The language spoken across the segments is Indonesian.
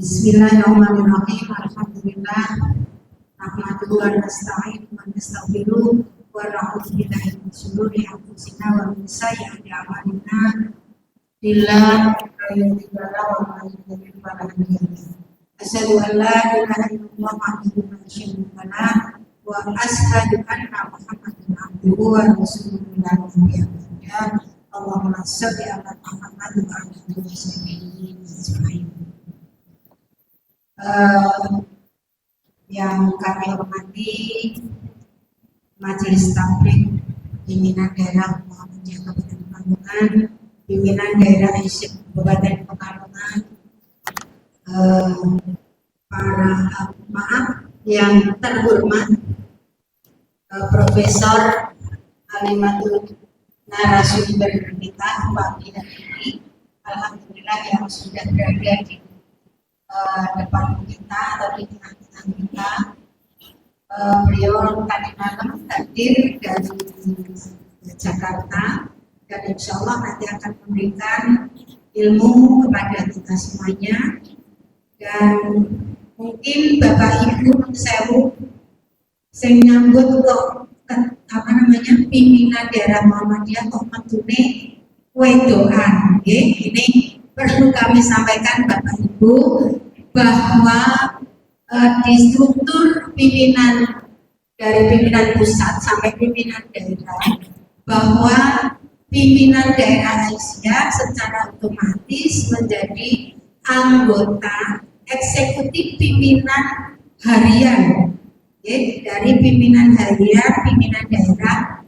Bismillahirrahmanirrahim. Alhamdulillah. Nahmaduhu wa nasta'inuhu wa nastaghfiruh wa na'udzu billahi min shururi anfusina wa min sayyi'ati a'malina. Billah wa asyhadu an la ilaha illallah wahdahu la syarika lah wa asyhadu anna Muhammadan abduhu wa rasuluhu la nabiyya ba'dahu. Allahumma shalli ala Muhammad wa ala ali sayyidina yang kami hormati Majelis Tabligh Pimpinan Daerah Muhammadiyah Kabupaten Pekalongan, Pimpinan Daerah ISIP Kabupaten Pekalongan, yang terhormat Profesor Alimatul narasumber kita pagi hari ini, alhamdulillah yang sudah berada di depan kita atau di tengah-tengah kita. Beliau tadi malam hadir dari Jakarta dan insya Allah nanti akan memberikan ilmu kepada kita semuanya. Dan mungkin Bapak Ibu sewu sing nyambut kok pimpinan daerah Muhammadiyah kok metune wedoan nggih. Ini perlu kami sampaikan Bapak Ibu bahwa di struktur pimpinan dari pimpinan pusat sampai pimpinan daerah, bahwa pimpinan daerah Asia secara otomatis menjadi anggota eksekutif pimpinan harian, ya, dari pimpinan harian pimpinan daerah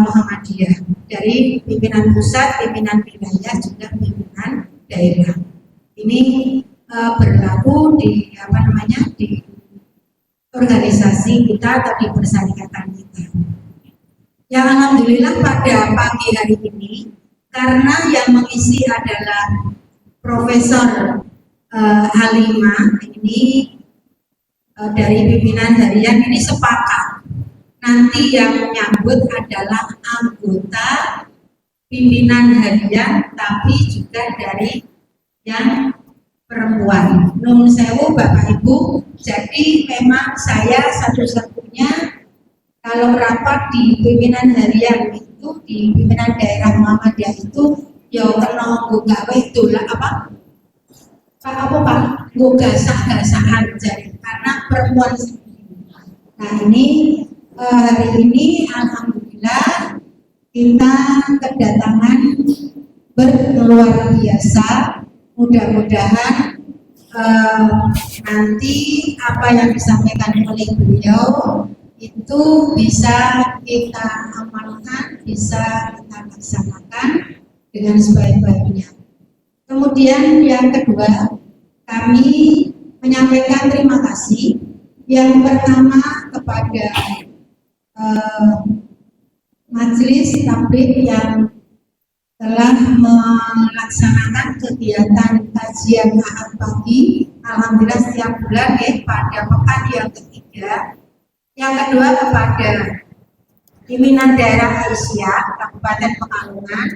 Muhammadiyah, dari pimpinan pusat, pimpinan wilayah, juga pimpinan daerah. Ini berlaku di di organisasi kita atau di persyarikatan kita. Yang alhamdulillah pada pagi hari ini, karena yang mengisi adalah Profesor Halimah ini dari pimpinan harian, ini sepakat nanti yang menyambut adalah anggota pimpinan harian tapi juga dari yang perempuan. Nun sewu Bapak Ibu, jadi memang saya satu-satunya kalau rapat di pimpinan harian itu, di pimpinan daerah Muhammadiyah itu ya kena gawe dola gagasan jadi karena perempuan sendiri. Nah ini hari ini alhamdulillah kita kedatangan berluar biasa. Mudah-mudahan nanti apa yang disampaikan oleh beliau itu bisa kita amalkan, bisa kita laksanakan dengan sebaik-baiknya. Kemudian yang kedua, kami menyampaikan terima kasih yang pertama kepada Majelis Tabligh yang telah melaksanakan kegiatan kajian Ahad pagi, alhamdulillah setiap bulan ya, pada pekan yang ketiga. Yang kedua kepada pimpinan daerah Asia Kabupaten Pekalongan,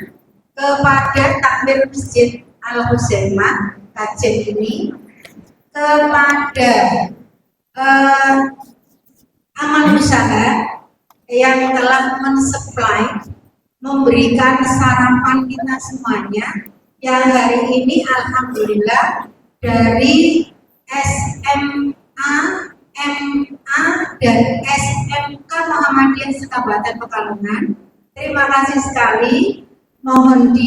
kepada takmir Masjid Al-Huzaimah Kajen ini, kepada amal usaha yang telah mensuplai, memberikan sarapan kita semuanya, yang hari ini alhamdulillah dari SMA, MA dan SMK Muhammadiyah Kabupaten Pekalongan. Terima kasih sekali. Mohon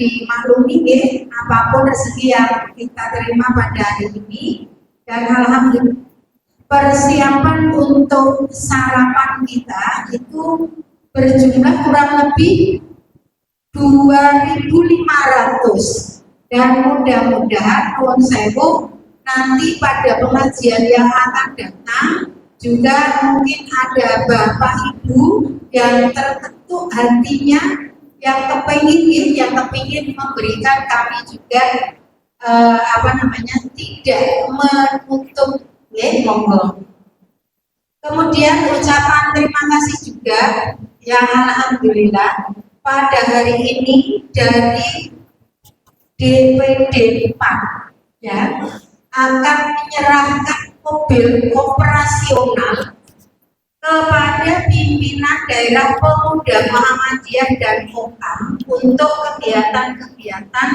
dimaklumi ya, apapun rezeki yang kita terima pada hari ini, dan alhamdulillah persiapan untuk sarapan kita itu berjumlah kurang lebih 2.500, dan mudah-mudahan nuwun sewu nanti pada pengajian yang akan datang juga mungkin ada Bapak Ibu yang terketuk hatinya yang kepingin memberikan kami juga tidak menutup monggo. Kemudian ucapan terima kasih juga yang alhamdulillah pada hari ini dari DPD 4 ya akan menyerahkan mobil operasional kepada pimpinan daerah pemuda Muhammadiyah dan Kokam untuk kegiatan-kegiatan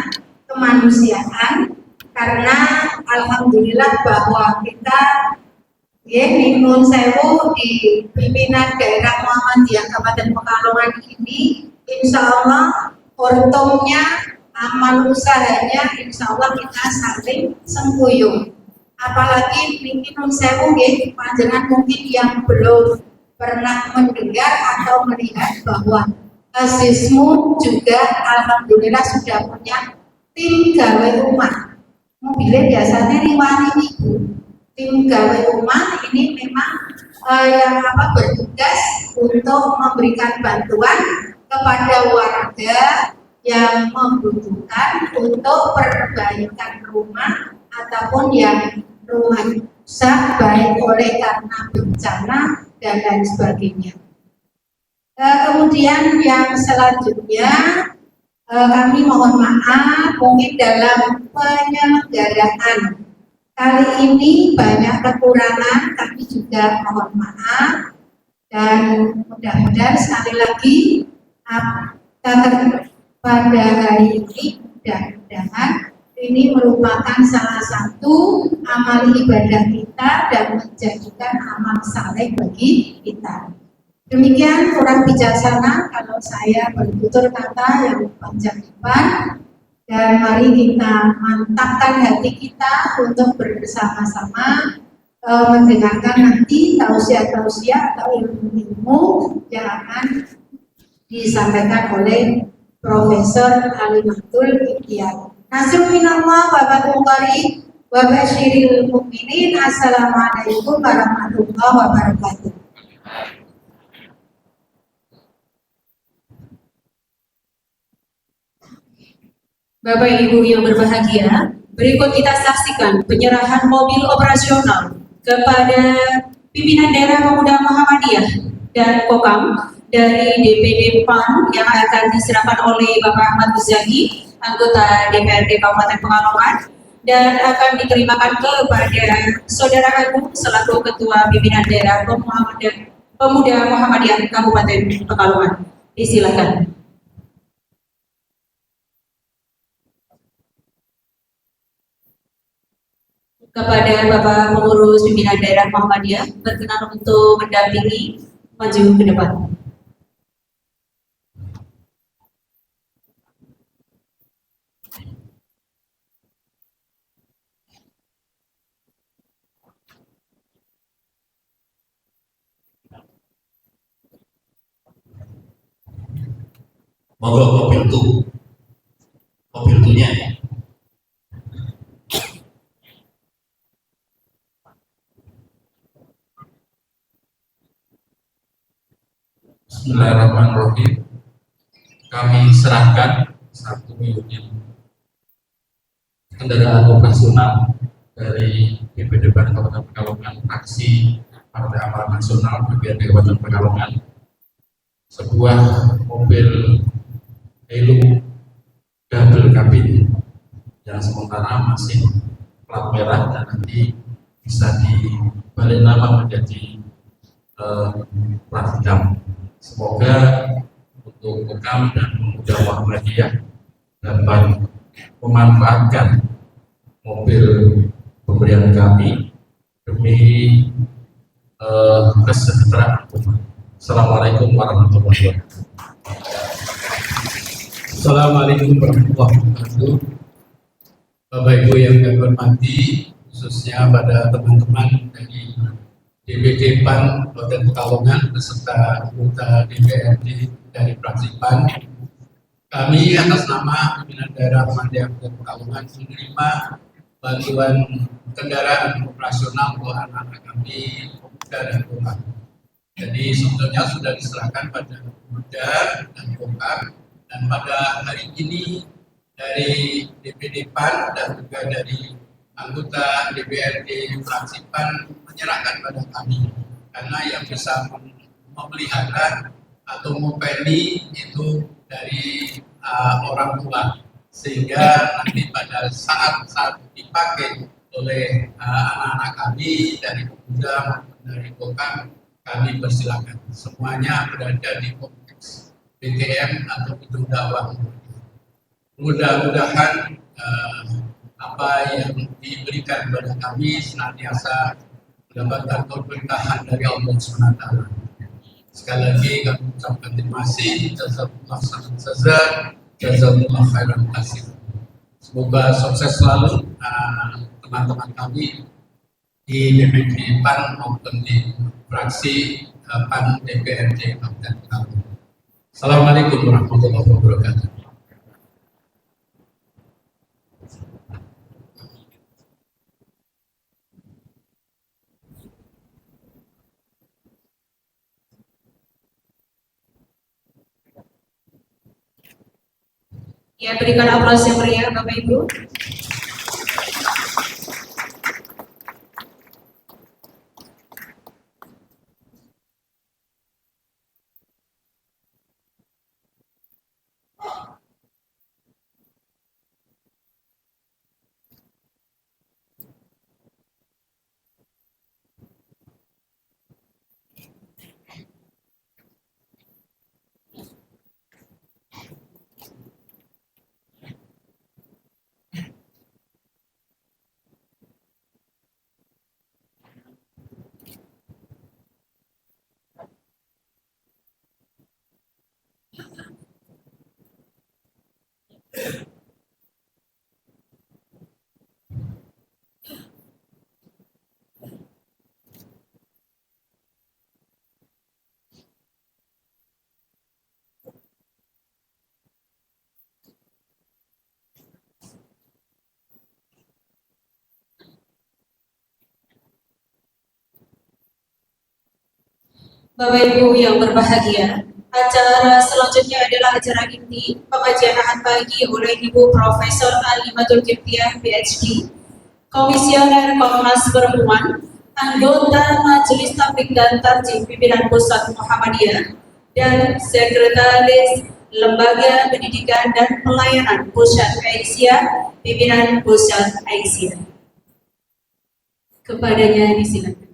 kemanusiaan, karena alhamdulillah bahwa kita ya Nun Sewu di pimpinan daerah Muhammadiyah Kabupaten Pekalongan ini insya Allah untungnya amal usahanya insya Allah kita saling sengkuyung. Apalagi mungkin Nun Sewu ya panjenengan mungkin yang belum pernah mendengar atau melihat bahwa Sismu juga alhamdulillah sudah punya tim gawe rumah. Mobilnya biasanya riwani ibu. Tim gawe rumah ini memang yang bertugas untuk memberikan bantuan kepada warga yang membutuhkan untuk perbaikan rumah ataupun yang rumah rusak baik oleh karena bencana dan lain sebagainya. Kemudian yang selanjutnya kami mohon maaf mungkin dalam penyelenggaraan kali ini banyak kekurangan, tapi juga mohon maaf dan mudah-mudahan sekali lagi pada hari ini mudah-mudahan ini merupakan salah satu amal ibadah kita dan menjadikan amal saleh bagi kita. Demikian kurang bijaksana kalau saya bertutur kata yang panjang lebar, dan mari kita mantapkan hati kita untuk bersama-sama mendengarkan nanti tausiah-tausiah atau ilmu-ilmu yang akan disampaikan oleh Profesor Halimatul Ikhtiar. Nasrul minallah wa barakatuh wa basyiril mukminin. Assalamualaikum warahmatullahi wabarakatuh. Bapak Ibu yang berbahagia, berikut kita saksikan penyerahan mobil operasional kepada pimpinan daerah pemuda Muhammadiyah dan Kokam dari DPD PAN yang akan diserahkan oleh Bapak Ahmad Muzaki, anggota DPRD Kabupaten Pekalongan, dan akan diterimakan kepada Saudara Agung selaku Ketua Pimpinan Daerah Pemuda Muhammadiyah Kabupaten Pekalongan. Disilakan. Kepada Bapak Pengurus Pimpinan Daerah Muhammadiyah berkenan untuk mendampingi maju ke depan. Monggo mobil tunya. Bismillahirrahmanirrahim. Kami serahkan satu unit kendaraan operasional dari DPD PAN Kabupaten Pekalongan, fraksi Partai Amanat Nasional DPRD Kabupaten Pekalongan, sebuah mobil Hilux double kabin yang sementara masih plat merah dan nanti bisa dibalik nama menjadi plat hitam. Semoga untuk Kokam dan pemuda Muhammadiyah dapat memanfaatkan mobil pemberian kami demi kesejahteraan umat. Assalamualaikum warahmatullahi wabarakatuh. Assalamualaikum warahmatullahi wabarakatuh. Bapak Ibu yang kami hormati, khususnya pada teman-teman dari DPD PAN Kabupaten Pekalongan beserta anggota DPRD dari fraksi PAN, kami atas nama pimpinan daerah Muhammadiyah Kabupaten Pekalongan menerima bantuan kendaraan operasional untuk anak-anak kami pemuda dan Kokam. Jadi sebetulnya sudah diserahkan pada pemuda dan Kokam, dan pada hari ini dari DPD PAN dan juga dari anggota DPRD fraksi PAN menyerahkan pada kami, karena yang bisa memelihara atau mempelihara itu dari orang tua. sehingga nanti pada saat dipakai oleh anak-anak kami dari pemuda maupun dari Kokam, kami persilakan. Semuanya berada di kompleks PTM atau gedung dakwah. Mudah-mudahan apa yang diberikan kepada kami senantiasa mendapatkan keberkahan dari Allah SWT. Sekali lagi kami ucapkan terima kasih. Jazakumullah khairan kasih. Semoga sukses selalu teman-teman kami di DPD PAN maupun di fraksi PAN DPRD Kabupaten Pekalongan. Assalamualaikum warahmatullahi wabarakatuh. Ya, berikan aplaus yang meriah Bapak Ibu. Bapak Ibu yang berbahagia, acara selanjutnya adalah acara inti pengajian ahad pagi oleh Ibu Profesor Alimatul Kiptiah PhD, Komisioner Komnas Perempuan, anggota Majelis Tabligh dan Tarjih Pimpinan Pusat Muhammadiyah, dan Sekretaris Lembaga Pendidikan dan Pelayanan Pusat Aisyah, Pimpinan Pusat Aisyah. Kepadanya disilakan.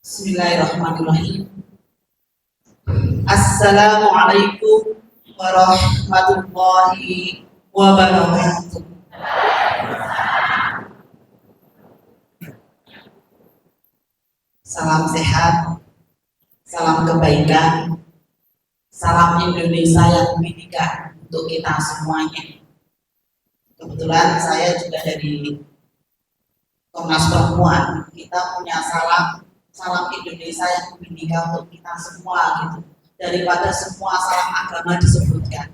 Bismillahirrahmanirrahim. Assalamualaikum warahmatullahi wabarakatuh. Salam sehat, salam kebaikan, salam Indonesia yang bineka untuk kita semuanya. Kebetulan saya juga dari Komnas Perempuan, kita punya salam Indonesia yang bineka untuk kita semua gitu. Daripada semua salam agama disebutkan,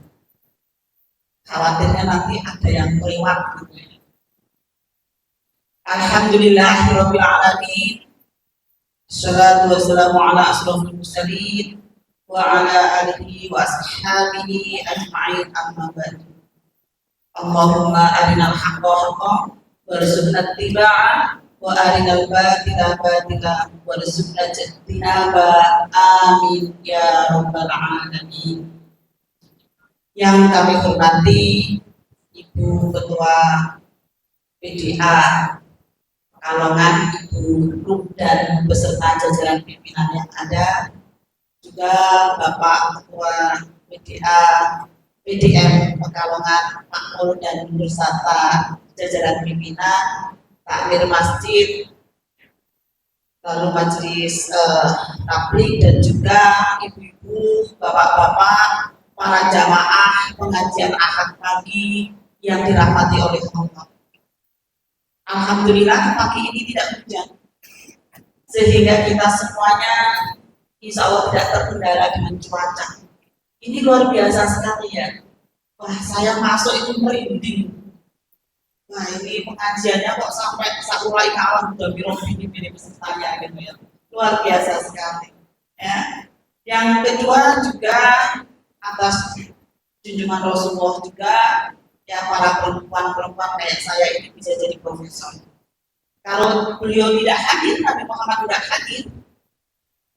khawatirnya nanti ada yang kelewat gitu. Alhamdulillahirabbil alamin. Salatu wassalamu ala asrofil mursalin wa ala alihi wa ashabihi ajma'in, amma ba'du. Allahumma arinal haqqa haqqan warzuqna ittiba'ah wa arinal batila batila warzuqna ijtinaba. Amin ya rabbal alamin. Yang kami hormati Ibu Ketua PDA Pekalongan, Ibu Rum, dan beserta jajaran pimpinan yang ada, juga Bapak Ketua PDA PDM Pekalongan Makmur dan beserta jajaran pimpinan, takmir masjid, lalu majelis tabligh, dan juga ibu-ibu, bapak-bapak, para jamaah pengajian ahad pagi yang dirahmati oleh Allah. Alhamdulillah pagi ini tidak hujan, sehingga kita semuanya insya Allah tidak terkendala dengan cuaca. Ini luar biasa sekali ya. Wah, saya masuk itu merinding. Nah, ini pengajiannya kok sampai sakurai kawan udah ini pesertanya gitu ya. Luar biasa sekali. Ya. Yang kedua juga atas junjungan Rasulullah juga, ya para perempuan-perempuan kayak saya ini bisa jadi profesor. Kalau beliau tidak hadir, Nabi Muhammad tidak hadir,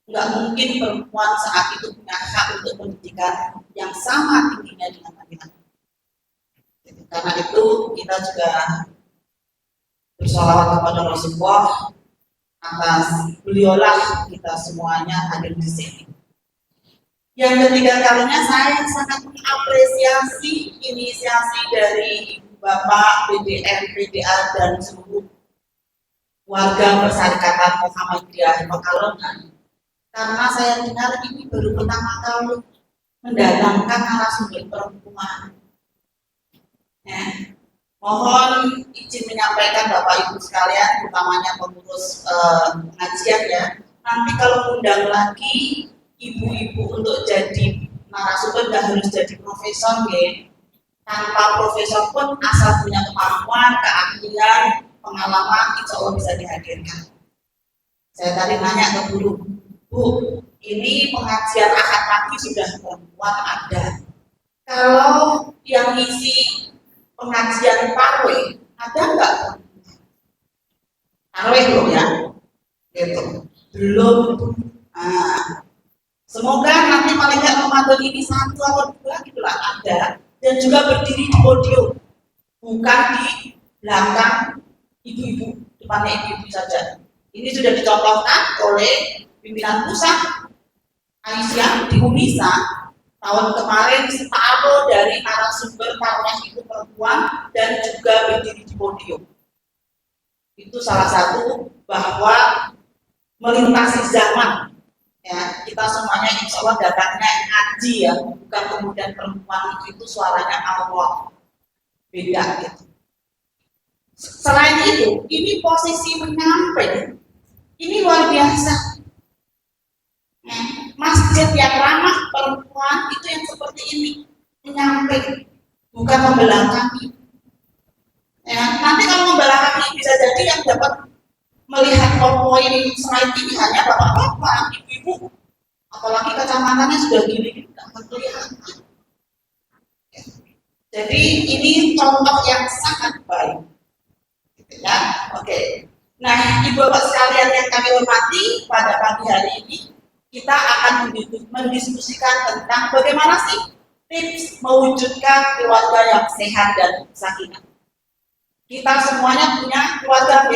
nggak mungkin perempuan saat itu punya hak untuk pendidikan yang sama tingginya dengan laki-laki. Karena itu kita juga bersolawat kepada Rasulullah, atas beliaulah kita semuanya hadir di sini. Yang ketiga kalinya saya sangat mengapresiasi inisiasi dari Ibu Bapak BDM, PDA dan seluruh warga Persyarikatan Muhammadiyah Pekalongan, karena saya dengar ini baru pertama kali mendatangkan narasumber perempuan. Ya. Mohon izin menyampaikan Bapak Ibu sekalian, utamanya pengurus pengajian ya, nanti kalau undang lagi ibu-ibu untuk jadi narasumber dan harus jadi profesor ya. Tanpa profesor pun asal punya kemampuan, keahlian, pengalaman, insya Allah bisa dihadirkan. Saya tadi nanya ke guru, Bu, ini pengajian akad pagi sudah perempuan ada. Kalau yang isi pengajian tarwih ada nggak? Tarwih belum ya? Gitu. Belum. Nah, semoga nanti paling nggak Ramadan ini 1 atau 2 gitulah ada, dan juga berdiri di podium, bukan di belakang ibu-ibu, depannya ibu-ibu saja. Ini sudah dicontohkan oleh pimpinan pusat Aisyah di Unisa tahun kemarin, separuh dari narasumber tarwih itu perempuan dan juga berdiri di podium. Itu salah satu bahwa melintasi zaman. Ya, kita semuanya insya Allah datangnya ngaji ya, bukan kemudian perempuan itu suaranya Allah, beda gitu. Selain itu, ini posisi menyampaikan, ini luar biasa. Masjid yang ramah perempuan itu yang seperti ini, menyampaikan, bukan membelakangi. Ya, nanti kalau membelakangi bisa jadi yang dapat melihat poin slide ini hanya bapak-bapak, ibu-ibu, apalagi kacamatannya sudah gini, tidak kelihatan. Jadi ini contoh yang sangat baik, gitu ya. Oke. Nah, ibu bapak sekalian yang kami hormati, pada pagi hari ini kita akan mendiskusikan tentang bagaimana sih tips mewujudkan keluarga yang sehat dan sakinah. Kita semuanya punya keluarga,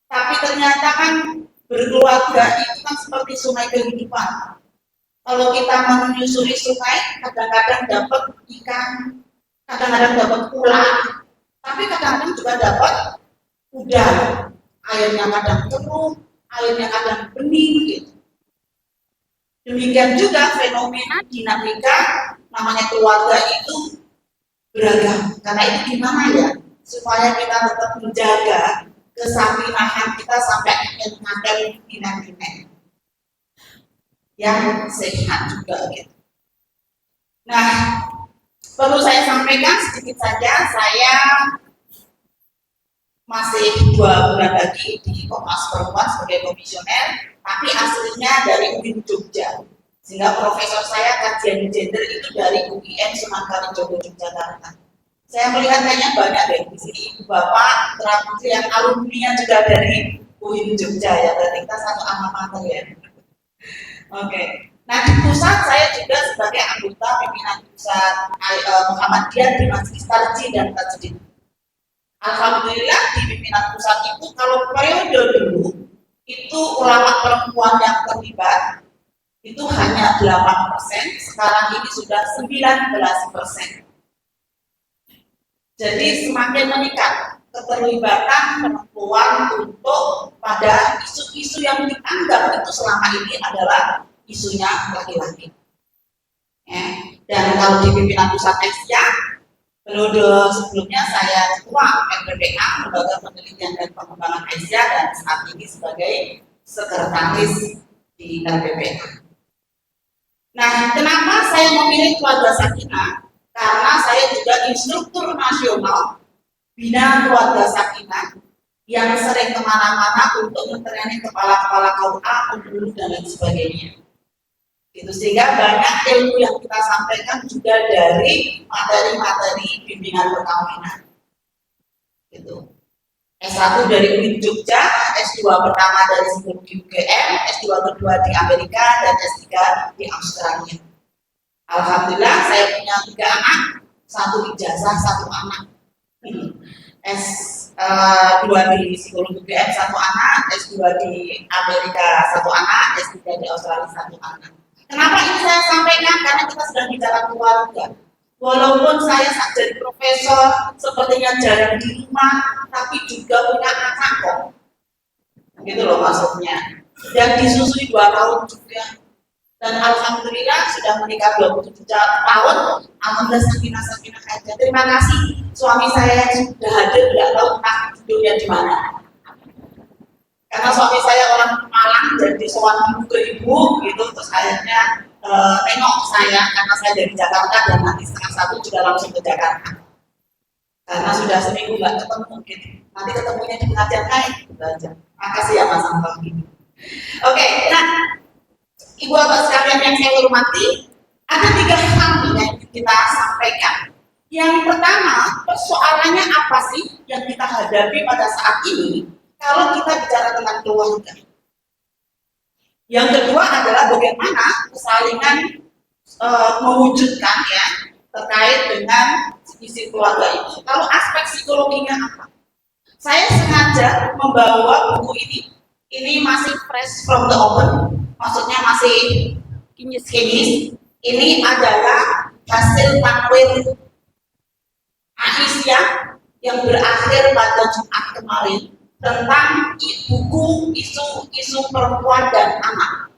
tapi ternyata kan berkeluarga itu kan seperti sungai kehidupan. Kalau kita menyusuri sungai, kadang-kadang dapat ikan, kadang-kadang dapat ular, tapi kadang-kadang juga dapat udang. Airnya kadang keruh, airnya kadang bening gitu. Demikian juga fenomena dinamika namanya keluarga itu beragam. Karena itu gimana ya, supaya kita tetap menjaga kesakinahan kita sampai akhir dinan-dinan yang sehat juga gitu. Nah, perlu saya sampaikan sedikit saja, saya masih 2 bulan lagi di Komnas Perempuan sebagai komisioner, tapi aslinya dari UIN Jogja, sehingga profesor saya kajian gender itu dari UIN Sunan Kalijogo Yogyakarta. Saya melihat kayaknya banyak deh di sini ibu bapak terakhir yang alumni juga dari UIN Jogja ya, berarti kita satu alma mater ya. Oke. Nah, di pusat saya juga sebagai anggota pimpinan pusat Muhammadiyah di Majelis Tarjih dan Tajdid. Alhamdulillah di pimpinan pusat itu kalau periode dulu itu ulama perempuan yang terlibat itu hanya 8%, sekarang ini sudah 19%. Jadi semakin meningkat keterlibatan perempuan untuk pada isu-isu yang dianggap itu selama ini adalah isunya laki-laki. Ya. Dan kalau di pimpinan pusat Asia, periode sebelumnya saya ketua LPPA, Lembaga Penelitian dan Pengembangan Asia, dan saat ini sebagai sekretaris di di LPPA. Nah, kenapa saya memilih keluarga sakinah? Karena saya juga instruktur nasional bina keluarga sakinah yang sering kemana-mana untuk mentraining kepala-kepala kaum A, guru dan lain sebagainya. Gitu, sehingga banyak ilmu yang kita sampaikan juga dari materi-materi bimbingan perkawinan. Gitu. S1 dari UIN Jogja, S2 pertama dari psikologi UGM, S2 kedua di Amerika, dan S3 di Australia. Alhamdulillah saya punya 3 anak, 1 ijazah, 1 anak. S2 di psikologi UGM 1 anak, S2 di Amerika 1 anak, S3 di Australia 1 anak. Kenapa ini saya sampaikan? Karena kita sedang bicara keluarga. Walaupun saya jadi profesor, sepertinya jarang di rumah, tapi juga punya anak kok. Gitu loh maksudnya. Dan disusui 2 tahun juga. Dan alhamdulillah sudah menikah 27 tahun. Alhamdulillah sakinah aja. Terima kasih suami saya yang sudah hadir, tidak tahu entah hidupnya di mana. Karena suami saya orang Malang, jadi soal ibu ke ibu, gitu. Terus akhirnya nengok saya karena saya dari Jakarta dan nanti setengah 1 juga langsung ke Jakarta karena sudah seminggu nggak ketemu gitu. Nanti ketemunya di pengajian kain gitu aja. Makasih ya Mas Antoni. Oke, nah ibu bapak sekalian yang saya hormati, ada 3 hal yang kita sampaikan. Yang pertama, persoalannya apa sih yang kita hadapi pada saat ini kalau kita bicara tentang keluarga. Yang kedua adalah bagaimana kesalingan mewujudkan ya terkait dengan isi keluarga itu. Kalau aspek psikologinya apa? Saya sengaja membawa buku ini. Ini masih fresh from the oven, maksudnya masih kinyis. Ini adalah hasil takwil Aisyah yang berakhir pada Jumat kemarin tentang buku isu perempuan dan anak.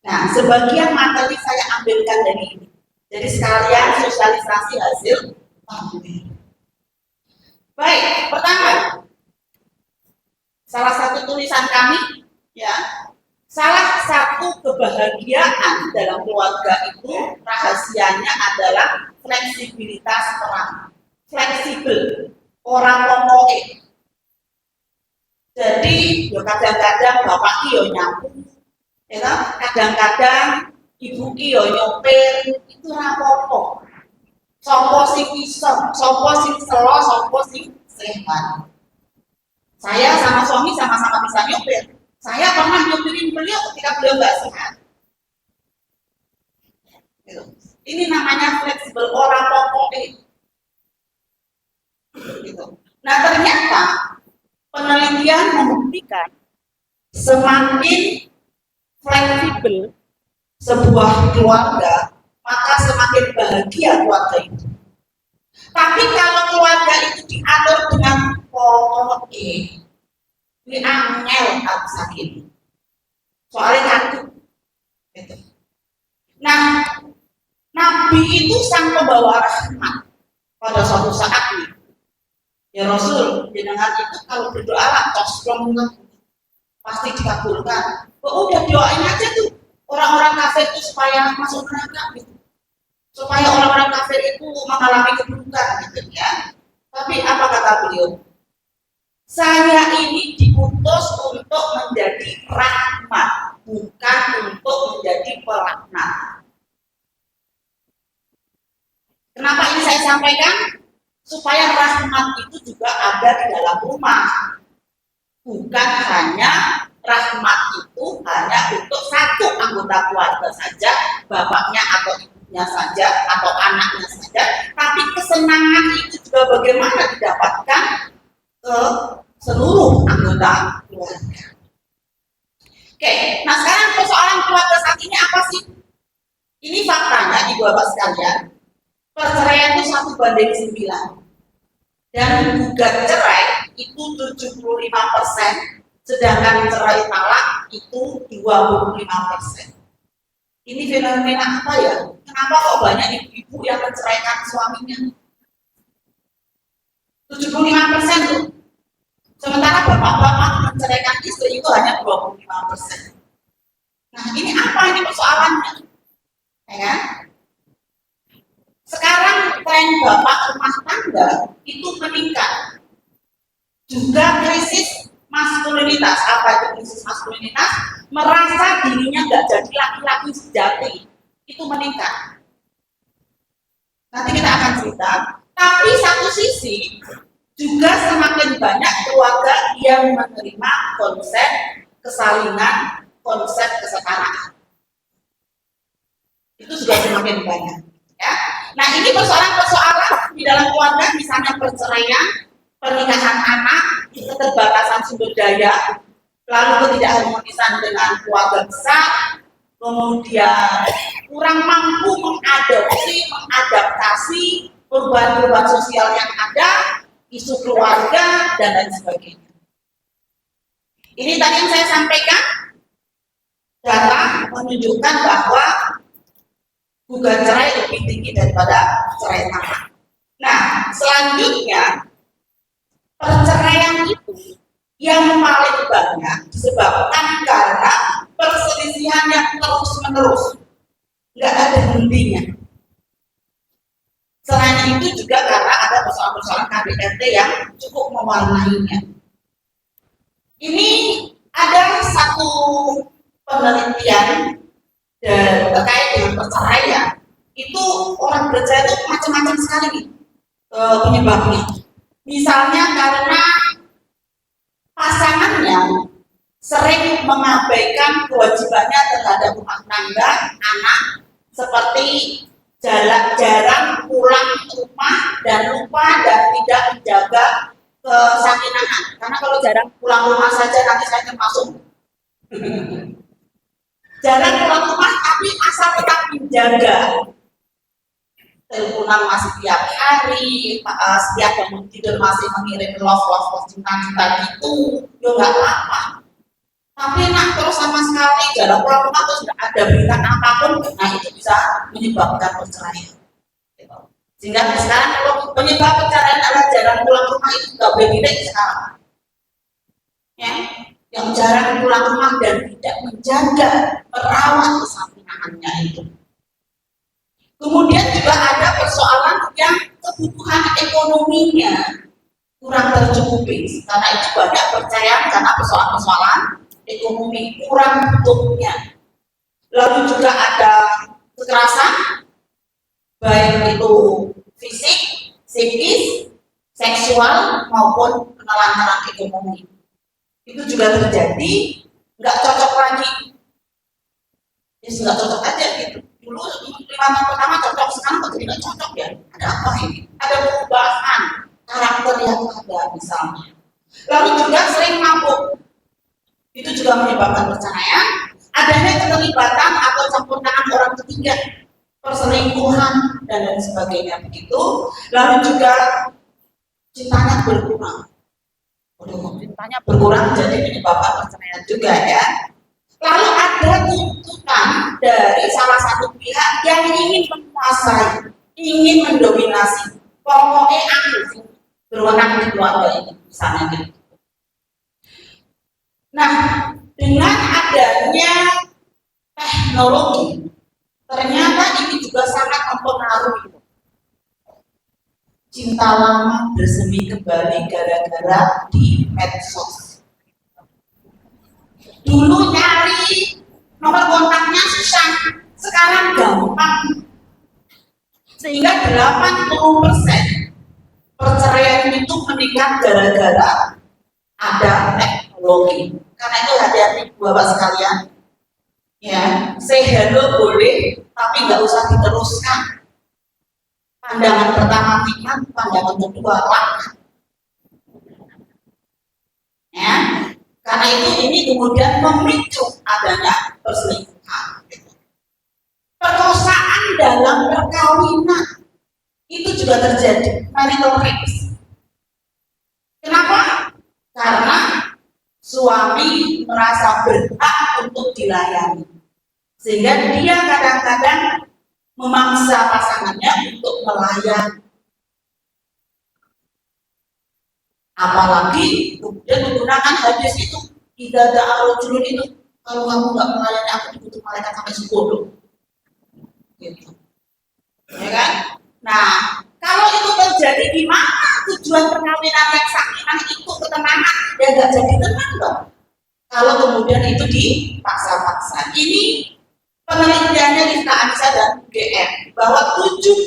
Nah, sebagian materi saya ambilkan dari ini. Jadi sekalian sosialisasi hasil takwil. Baik, pertama, salah satu tulisan kami, ya, salah satu kebahagiaan dalam keluarga itu rahasianya adalah fleksibilitas peran. Fleksibel, orang pokoknya. Jadi, kadang-kadang bapak yo nyapu, ya, kadang-kadang ibu yo nyopir, itu rapopo. Sopo sing iso, sopo sing selo, sopo sing sehat. Saya sama suami sama-sama bisa nyopir. Saya pernah nyopirin beliau ketika beliau nggak sehat. Gitu. Ini namanya fleksibel, orang pokoknya. Gitu. Nah ternyata penelitian membuktikan semakin fleksibel sebuah keluarga, maka semakin bahagia keluarga itu. Tapi kalau keluarga itu diatur dengan pokoknya, ini angel tak sakit. Soalnya kantuk. Gitu. Nah, Nabi itu sang pembawa rahmat pada suatu saat nih. Ya Rasul, jenengan itu kalau berdoa lah tosrong pasti dikabulkan. Oh udah doain aja tuh orang-orang kafir itu supaya masuk neraka gitu. Supaya orang-orang kafir itu mengalami keburukan gitu ya. Tapi apa kata beliau? Saya ini diutus untuk menjadi rahmat, bukan untuk menjadi pelaknat. Kenapa ini saya sampaikan? Supaya rahmat itu juga ada di dalam rumah. Bukan hanya rahmat itu hanya untuk satu anggota keluarga saja, bapaknya atau ibunya saja, atau anaknya saja. Tapi kesenangan itu juga bagaimana didapatkan ke seluruh anggota keluarga. Oke, nah sekarang persoalan keluarga saat ini apa sih? Ini faktanya ibu bapak sekalian, perceraian itu 1:9. Dan gugat cerai itu 75%, sedangkan cerai talak itu 25%. Ini fenomena apa ya? Kenapa kok banyak ibu-ibu yang menceraikan suaminya? 75% tuh. Sementara bapak-bapak menceraikan istri itu hanya 25%. Nah, ini apa ini persoalannya? Ya kan? Sekarang tren bapak rumah tangga itu meningkat. Juga krisis maskulinitas. Apa itu krisis maskulinitas? Merasa dirinya nggak jadi laki-laki sejati. Itu meningkat. Nanti kita akan cerita. Tapi satu sisi juga semakin banyak keluarga yang menerima konsep kesalinan, konsep kesetaraan. Itu juga semakin banyak. Ya. Nah, ini persoalan-persoalan di dalam keluarga, misalnya perceraian, pernikahan anak, keterbatasan sumber daya, lalu ketidakharmonisan dengan keluarga besar, kemudian kurang mampu mengadaptasi perubahan-perubahan sosial yang ada, isu keluarga, dan lain sebagainya. Ini tadi yang saya sampaikan, data menunjukkan bahwa gugatan cerai lebih tinggi daripada cerai tangan. Nah, selanjutnya, perceraian itu yang paling banyak disebabkan karena perselisihan yang terus-menerus, nggak ada hentinya. Selain itu juga karena ada persoalan-persoalan KDRT yang cukup mewarnainya. Ini ada satu penelitian terkait dengan perceraian. Itu orang bercerai itu macam-macam sekali nih penyebabnya. Misalnya karena pasangannya sering mengabaikan kewajibannya terhadap rumah tangga, anak, seperti jarang pulang rumah dan lupa dan tidak menjaga kesakinaan. Karena kalau jarang pulang rumah saja nanti saya termasuk. Jarang pulang rumah tapi asal tetap menjaga. Teleponan masih tiap hari, setiap bangun tidur masih mengirim love cinta gitu, ya nggak apa-apa. Tapi nak terus sama sekali jarang pulang rumah terus tidak ada berita apapun, nah itu bisa menyebabkan perceraian. Sehingga sekarang kalau penyebab perceraian adalah jarang pulang rumah itu nggak boleh dilihat sekarang. Ya, yang jarang pulang rumah dan tidak menjaga, merawat kesakinaannya itu. Kemudian juga ada persoalan yang kebutuhan ekonominya kurang tercukupi, karena itu banyak perceraian karena persoalan-persoalan ekonomi kurang butuhnya. Lalu juga ada kekerasan, baik itu fisik, psikis, seksual maupun penelantaran ekonomi. Itu juga terjadi, nggak cocok lagi. Ya nggak cocok aja gitu. Dulu 5 tahun pertama cocok, sekarang kok tidak cocok ya? Ada apa ini? Ada perubahan karakter yang ada misalnya. Lalu juga sering mabuk. Itu juga menyebabkan perceraian. Adanya keterlibatan atau campur tangan orang ketiga, perselingkuhan dan lain sebagainya begitu. Lalu juga cintanya berkurang. Cintanya berkurang jadi menyebabkan perceraian juga ya. Lalu ada tuntutan dari salah satu pihak yang ingin menguasai, ingin mendominasi. Pokoknya aku berwenang di keluarga ini, misalnya gitu. Nah, dengan adanya teknologi, ternyata ini juga sangat mempengaruhi. Cinta lama bersemi kembali gara-gara di medsos. Dulu nyari nomor kontaknya susah, sekarang gampang. Sehingga 80% perceraian itu meningkat gara-gara ada teknologi. Karena itu hati-hati Bapak sekalian. Ya, say hello boleh, tapi nggak usah diteruskan. Pandangan pertama ingat, pandangan kedua laknat. Ya, karena itu ini kemudian memicu adanya perselingkuhan. Perkosaan dalam perkawinan itu juga terjadi, marital rape. Kenapa? Karena suami merasa berhak untuk dilayani, sehingga dia kadang-kadang memaksa pasangannya untuk melayani. Apalagi kemudian menggunakan hadis itu, tidak ada arujulun itu, Kalau kamu nggak melayani aku dikutuk malaikat sampai 10. Gitu. Ya kan? Nah, kalau itu terjadi gimana tujuan perkawinan yang sakinah itu ketenangan? Ya nggak jadi tenang dong. Kalau kemudian itu dipaksa-paksa. Ini penelitiannya di Anissa dan GM bahwa 75%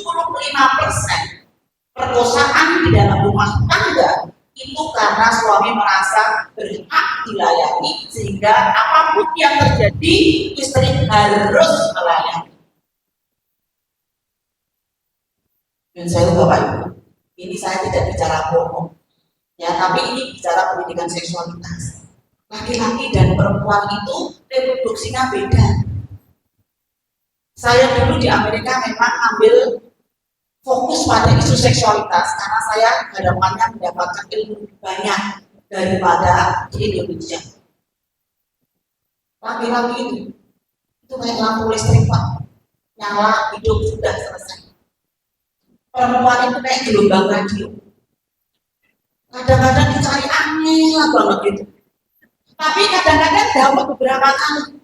perkosaan di dalam rumah tangga itu karena suami merasa berhak dilayani, sehingga apapun yang terjadi istri harus melayani. Dan saya Bapak Ibu, ini saya tidak bicara bohong, ya, tapi ini bicara pendidikan seksualitas. Laki-laki dan perempuan itu reproduksinya beda. Saya dulu di Amerika memang ambil fokus pada isu seksualitas karena saya harapannya mendapatkan ilmu banyak daripada di Indonesia. Laki-laki itu kayak lampu listrik Pak, nyala hidup sudah selesai. Perempuan itu kayak gelombang radio, kadang-kadang dicari aneh banget gitu, tapi kadang-kadang dapat beberapa kali.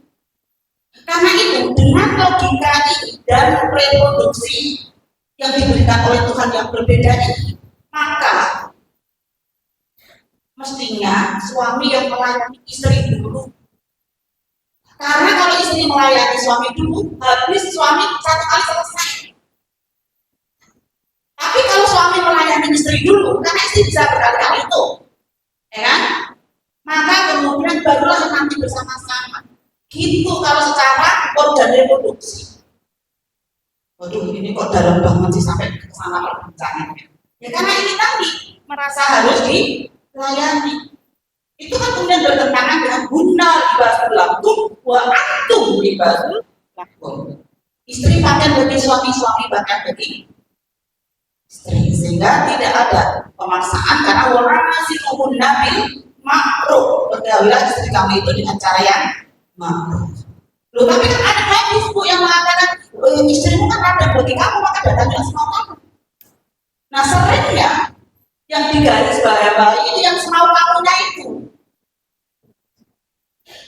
Karena itu dengan logika ini dan reproduksi yang diberikan oleh Tuhan yang berbeda ini, maka mestinya suami yang melayani istri dulu. Karena kalau istri melayani suami dulu, habis suami satu kali selesai. Tapi kalau suami melayani istri dulu, karena istri bisa berkali-kali itu, ya kan? Maka kemudian barulah nanti bersama-sama. Gitu kalau secara organ reproduksi. Waduh, ini kok dalam banget sih sampai ke sana perbincangannya. Ya karena ini tadi merasa harus dilayani. Itu kan kemudian bertentangan dengan guna libasul lakum wa antum libasul lakum. Istri pakaian bagi suami, suami pakaian bagi istri, sehingga tidak ada pemaksaan karena orang masih nabil makruh. Bergawilah istri kami itu dengan cara yang makruh. Loh, tapi kan ada hadis Bu yang mengatakan istrimu kan ada bagi kamu, maka datangnya semau kamu. Nah seringnya yang digaris bawahi itu yang semau kamunya itu,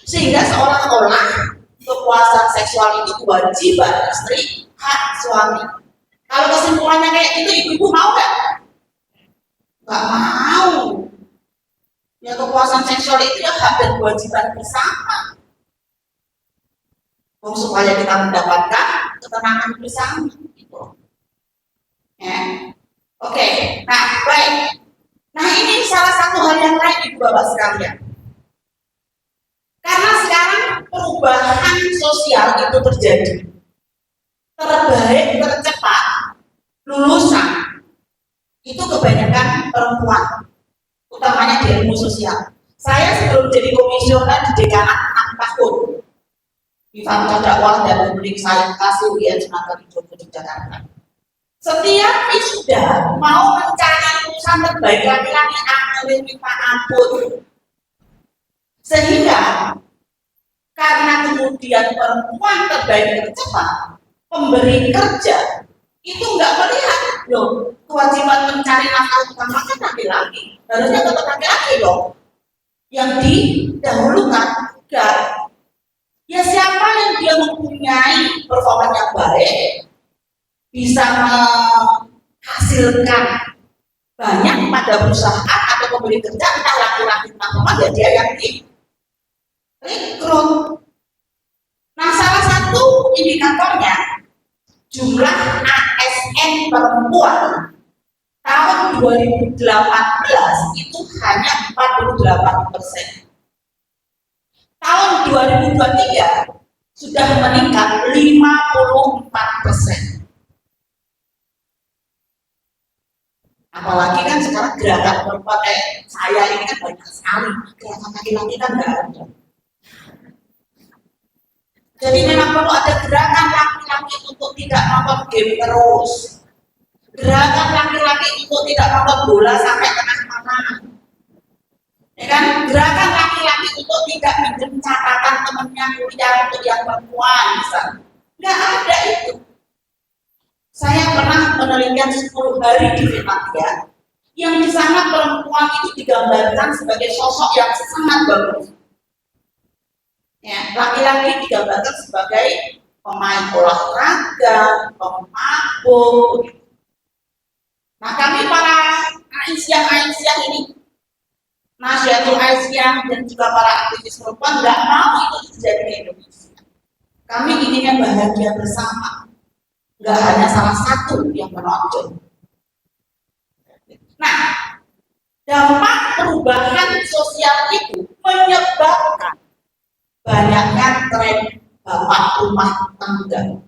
sehingga seolah-olah kepuasan seksual itu kewajiban istri, hak suami. Kalau kesimpulannya kayak gitu, ibu mau nggak? Nggak mau. Ya kepuasan seksual itu ya hak dan kewajiban bersama. Supaya kita mendapatkan ketenangan bersama. Gitu. Ya. Oke. Nah baik. Nah ini salah satu hal yang lain Ibu Bapak sekalian. Karena sekarang perubahan sosial itu terjadi. Terbaik, tercepat, lulusan itu kebanyakan perempuan, utamanya di ilmu sosial. Saya sebelum jadi komisioner di dekanat 6 tahun di Fakultas Dakwah dan Publik Sains UIN Sunan Kalijogo Yogyakarta. Setiap wisuda mau mencari lulusan terbaik laki-laki akhirnya minta ampun. Sehingga karena kemudian perempuan terbaik tercepat, pemberi kerja itu nggak melihat loh kewajiban mencari nafkah utama kan laki-laki, harusnya tetap laki-laki dong yang didahulukan. Enggak. Ya siapa yang dia mempunyai performa yang baik, bisa menghasilkan banyak pada perusahaan atau pemberi kerja, entah laki-laki entah perempuan, ya dia yang direkrut. Nah salah satu indikatornya jumlah ASN perempuan tahun 2018 itu hanya 48%. Tahun 2023 sudah meningkat 54%. Apalagi kan sekarang gerakan perempuan saya ini kan banyak sekali, gerakan laki-laki kan nggak ada. Jadi memang perlu ada gerakan laki-laki untuk tidak nonton game terus, gerakan laki-laki untuk tidak nonton bola sampai tengah malam. Ya kan? Gerakan laki-laki untuk tidak minjem catatan temennya kuliah untuk yang perempuan, misalnya. Nggak ada itu. Saya pernah penelitian 10 hari di Finlandia, yang di sana perempuan itu digambarkan sebagai sosok yang sangat bagus. Ya, laki-laki digambarkan sebagai pemain olahraga, pemabuk. Nah, kami para Aisyah ini, Nasyatul Aisyah dan juga para aktivis perempuan nggak mau itu terjadi di Indonesia. Kami inginnya bahagia bersama, nggak hanya salah satu yang menonjol. Nah, dampak perubahan sosial itu menyebabkan banyaknya tren bapak rumah tangga.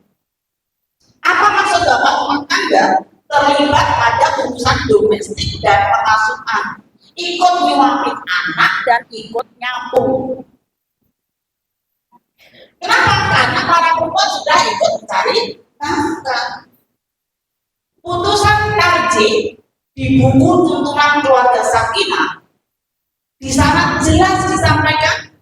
Apa maksud bapak rumah tangga? Terlibat pada urusan domestik dan pengasuhan, ikut nyuapin anak dan ikut nyampung. Kenapa? Karena para perempuan sudah ikut mencari nafkah. Putusan tarjih di buku tuntunan keluarga Sakinah di sana jelas disampaikan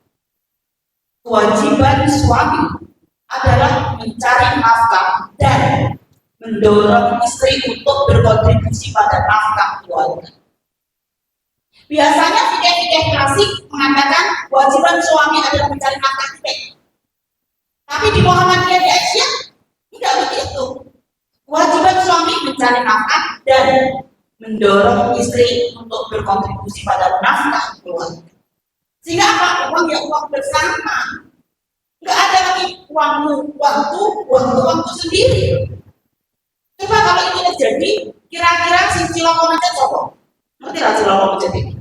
kewajiban suami adalah mencari nafkah dan mendorong istri untuk berkontribusi pada nafkah keluarga. Biasanya fikih-fikih klasik mengatakan kewajiban suami adalah mencari nafkah. Tapi di Muhammadiyah di Aisyah tidak begitu. Kewajiban suami mencari nafkah dan mendorong istri untuk berkontribusi pada nafkah keluarga. Sehingga apa? Uang ya uang bersama. Nggak ada lagi uangku sendiri. Coba kalau itu terjadi, kira-kira si ciloko macet sopo? Ngerti lah ciloko macet ini?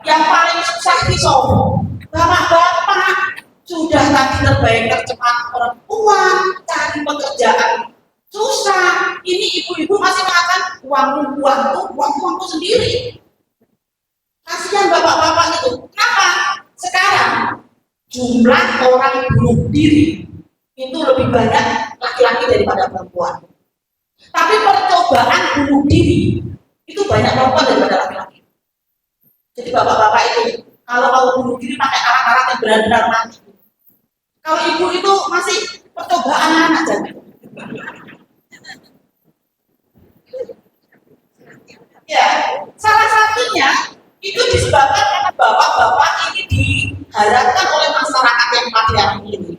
Yang paling susah di sopo. Bapak-bapak sudah tadi terbaik tercepat perempuan, cari pekerjaan susah. Ini ibu-ibu masih mengatakan uangku sendiri. Kasihan bapak-bapak itu. Kenapa? Sekarang jumlah orang bunuh diri itu lebih banyak laki-laki daripada perempuan. Tapi percobaan bunuh diri itu banyak perempuan daripada laki-laki. Jadi bapak-bapak itu kalau mau bunuh diri pakai alat-alat yang benar-benar mati. Kalau ibu itu masih percobaan anak jadi. Ya, salah satunya itu disebabkan karena bapak-bapak ini diharapkan oleh masyarakat yang patriarki ini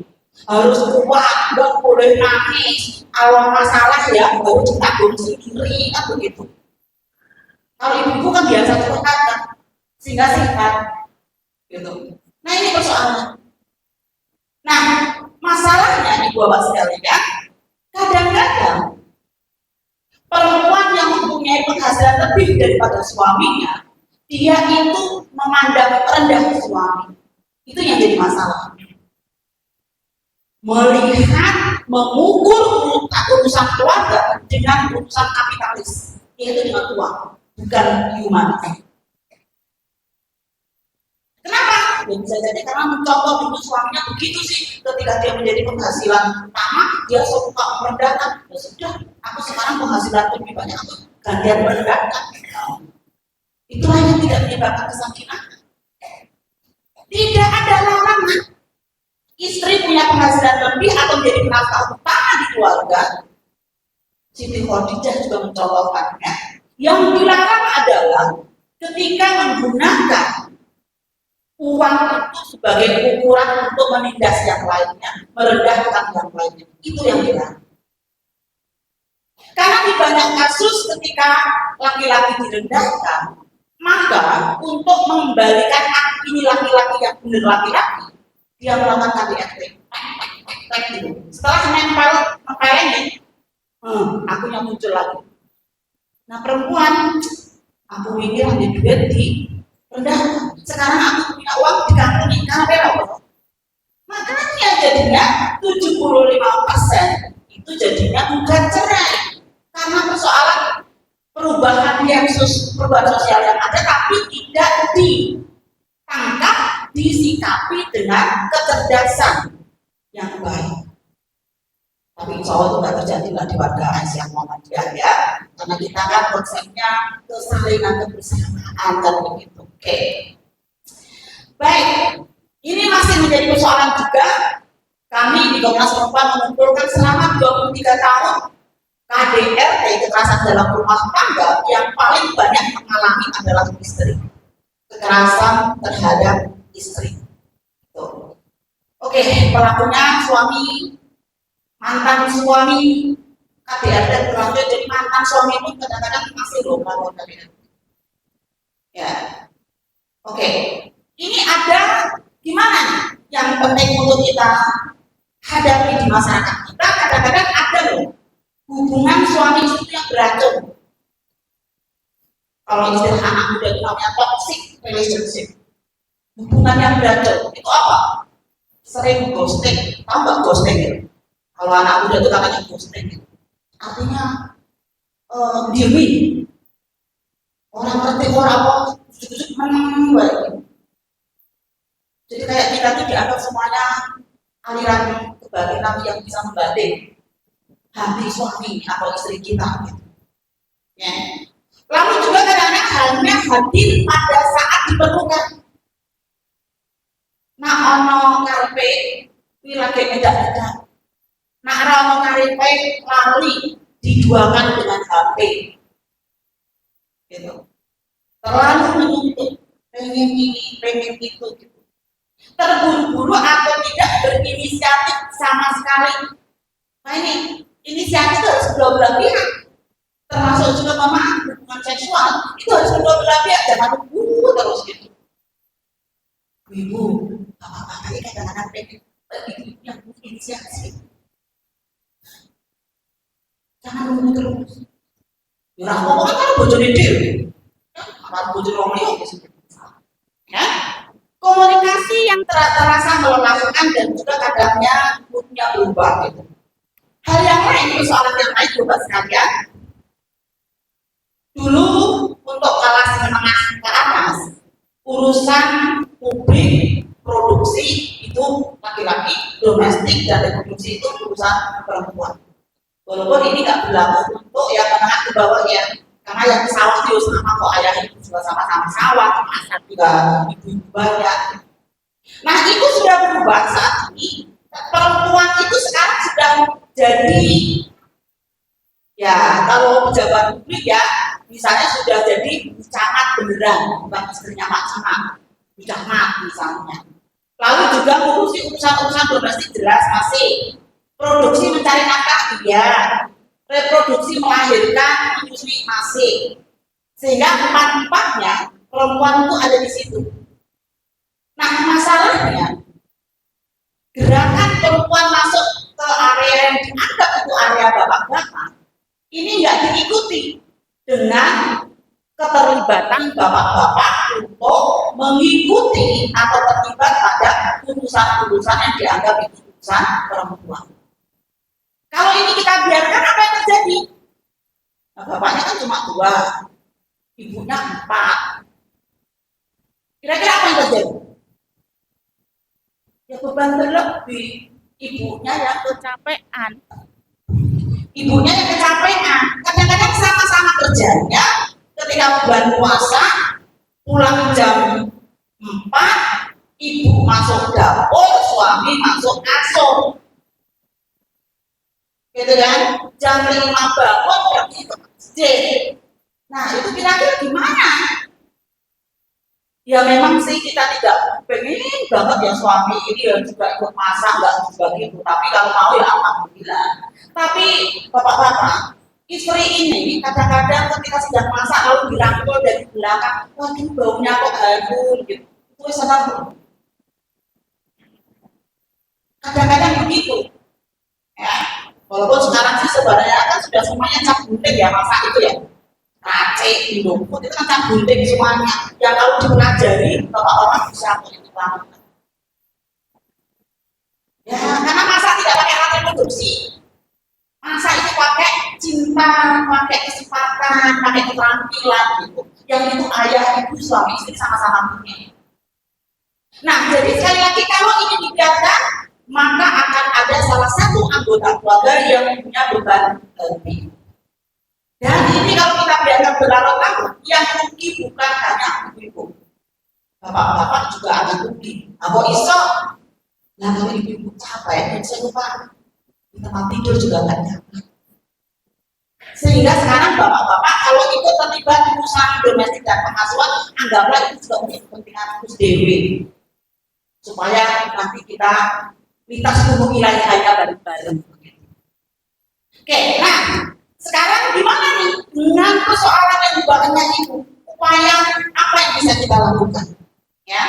harus kuat, nggak boleh nangis, kalau masalah ya baru ditanggung sendiri, kan begitu. Kalau ibu kan biasa curhatan, sehingga singkat, gitu. Nah ini persoalan. Nah masalahnya ibu bapak sekalian, kadang-kadang perempuan yang mempunyai penghasilan lebih daripada suaminya, dia itu memandang rendah suami. Itu yang jadi masalah. Melihat, mengukur urusan keluarga dengan urusan kapitalis, yaitu dengan uang, bukan humanis. Kenapa? Ya bisa jadi karena mencontoh dulu suaminya begitu sih, ketika dia menjadi penghasilan pertama, dia suka merendahkan. Ya sudah, aku sekarang penghasilan lebih banyak, aku gantian merendahkan. Itulah yang tidak menyebabkan kesakitan. Tidak ada larangan istri punya penghasilan lebih atau menjadi penafkah utama di keluarga. Siti Khadijah juga mencontohkannya. Yang dilarang adalah ketika menggunakan uang itu sebagai ukuran untuk menindas yang lainnya, merendahkan yang lainnya. Itu yang dilarang. Karena di banyak kasus ketika laki-laki direndahkan, maka untuk mengembalikan ini laki-laki yang benar laki-laki, dia melakukan KDRT. Setelah nempelnya, aku yang muncul lagi. Nah perempuan, aku mikir hanya duit di rendah. Sekarang aku punya uang di kantong ini karena berapa? Makanya jadinya 75% itu jadinya bukan cerai karena persoalan perubahan sosial yang ada, tapi tidak ditangkap, disikapi dengan kecerdasan yang baik. Tapi insya Allah itu tidak terjadi lah di warga Aisyah Muhammadiyah ya, karena kita kan konsepnya kesalingan kebersamaan dan begitu. Oke. Baik, ini masih menjadi persoalan juga. Kami di Komnas Perempuan mengumpulkan selama 23 tahun KDRT, kekerasan dalam rumah tangga, yang paling banyak mengalami adalah istri. Kekerasan terhadap istri. Tuh. Oke, pelakunya suami, mantan suami, KDRT berlanjut, jadi mantan suami ini kadang-kadang masih lupa KDRT. Ya, oke. Ini ada gimana nih yang penting untuk kita hadapi di masyarakat kita? Kadang-kadang ada loh hubungan suami istri yang beracun. Kalau istilah anak muda itu namanya toxic relationship. Hubungan yang beracun itu apa? Sering ghosting, tahu nggak ghosting ya? Kalau anak muda itu katanya ghosting, artinya diemin. Orang ngerti orang apa, ujuk-ujuk baik. Jadi kayak kita tuh dianggap semuanya aliran kebatinan yang bisa membatik hati suami atau istri kita. Gitu. Ya. Lalu juga kadang-kadang hanya hadir pada saat diperlukan. Nah, ono karepe lagi edak-edak. Nah, ono karepe lali dijualkan dengan HP. Gitu. Terlalu menuntut, pengen ini, pengen itu, gitu. Terburu-buru atau tidak berinisiatif sama sekali. Nah ini, inisiatif itu harus kedua belah pihak. Termasuk juga hubungan seksual, itu harus kedua belah pihak. Jangan tunggu terus gitu. Ibu, bapak-bapak ini kadang-kadang pengen yang inisiatif. Jangan tunggu terus. Ya, orang kan bojone dhewe. Kan bojone wong liya wis. Ya. Komunikasi yang terasa melelahkan dan juga kadangnya moodnya berubah gitu. Hal yang lain, persoalan yang lain coba sekalian. Dulu untuk kelas menengah ke atas, urusan publik produksi itu laki-laki, domestik dan reproduksi itu urusan perempuan. Walaupun ini nggak berlaku untuk yang menengah ke bawah ya, karena yang sawah itu sama kok ayah ibu juga sama-sama sawah, masak juga ibu banyak. Nah itu sudah berubah saat ini. Perempuan itu sekarang sudah jadi ya kalau pejabat publik ya, misalnya sudah jadi camat beneran, bukan istrinya Pak Camat, camat misalnya. Lalu juga ngurusi urusan-urusan domestik jelas masih. Produksi mencari nafkah iya, reproduksi melahirkan menyusui masih, sehingga empat-empatnya perempuan itu ada di situ. Nah masalahnya gerakan perempuan masuk ke area yang dianggap itu area bapak-bapak ini nggak diikuti dengan keterlibatan bapak-bapak untuk mengikuti atau terlibat pada urusan-urusan yang dianggap itu urusan perempuan. Kalau ini kita biarkan apa yang terjadi? Nah, bapaknya kan cuma 2, ibunya 4. Kira-kira apa yang terjadi? Ya beban berlebih, ibunya yang kecapean. Ibunya yang kecapean, kadang-kadang sama-sama kerjanya ketika bulan puasa, pulang jam 4, ibu masuk dapur, suami masuk kasur. Gitu kan, jam 5 bangun pergi ke masjid. Nah itu kira-kira gimana? Ya memang sih kita tidak pengen banget ya suami ini ya juga ikut masak nggak juga gitu. Tapi kalau mau ya alhamdulillah. Tapi bapak-bapak, istri ini kadang-kadang ketika sedang masak lalu dirangkul dari belakang, waduh baunya kok harum gitu. Itu senang. Kadang-kadang begitu. Ya. Walaupun sekarang sih sebenarnya kan sudah semuanya cap gunting ya masak itu ya, racik, Indofood itu kan cap gunting semuanya. Yang kalau dipelajari bapak-bapak bisa itu banget. Ya karena masak tidak pakai alat reproduksi, masak itu pakai cinta, pakai kesempatan, pakai keterampilan gitu. Yang itu ayah, ibu, suami, istri sama-sama punya. Nah jadi sekali lagi kalau ini dibiarkan maka akan ada salah satu anggota keluarga yang punya beban lebih. Dan ini kalau kita biarkan berlarut-larut, yang rugi bukan hanya ibu. Bapak-bapak juga akan rugi. Apa iso? Nah kalau ibu capek, dan saya lupa di tempat tidur juga nggak nyaman. Sehingga sekarang bapak-bapak kalau ikut terlibat di usaha domestik dan pengasuhan, anggaplah itu juga punya kepentingan khusus dewi. supaya nanti kita lintas gunung ilahiyahnya bareng-bareng. Oke, nah sekarang gimana nih dengan persoalan yang banyak itu? Upaya apa yang bisa kita lakukan? Ya,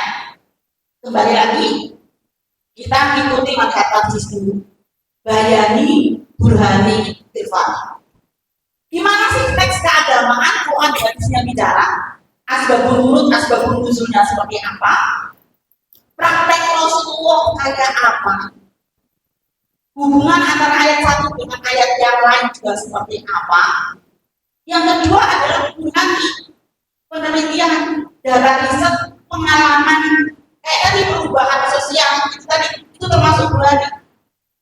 kembali lagi kita ikuti manhaj hadis dulu. Bayani, burhani, irfan. Gimana sih teks keagamaan Quran dan hadisnya bicara? Asbabun nurut, asbabun nuzulnya seperti apa? Praktek Rasulullah kayak apa? Hubungan antara ayat satu dengan ayat yang lain juga seperti apa? Yang kedua adalah hubungan penelitian, data riset, pengalaman, kayak tadi perubahan sosial itu tadi itu termasuk burhani.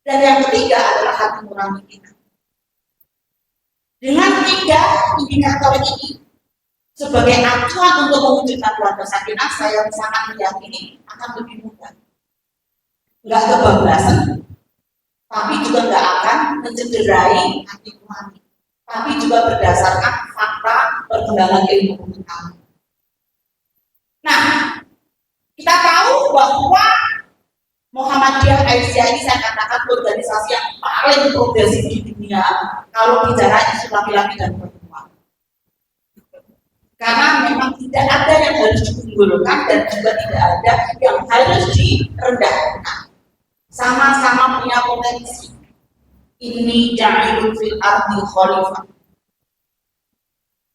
Dan yang ketiga adalah hati nurani kita. Dengan 3 indikator ini sebagai acuan untuk mewujudkan keluarga sakinah, saya sangat meyakini akan lebih mudah. Nggak kebablasan, tapi juga nggak akan mencederai hati nurani. Tapi juga berdasarkan fakta perkembangan ilmu pengetahuan. Nah, kita tahu bahwa Muhammadiyah Aisyah ini saya katakan organisasi yang paling progresif di dunia kalau bicara isu laki-laki dan perempuan. Karena memang tidak ada yang harus diunggulkan dan juga tidak ada yang harus direndahkan. Sama-sama punya potensi. Ini ja'ilun fil ardi khalifah.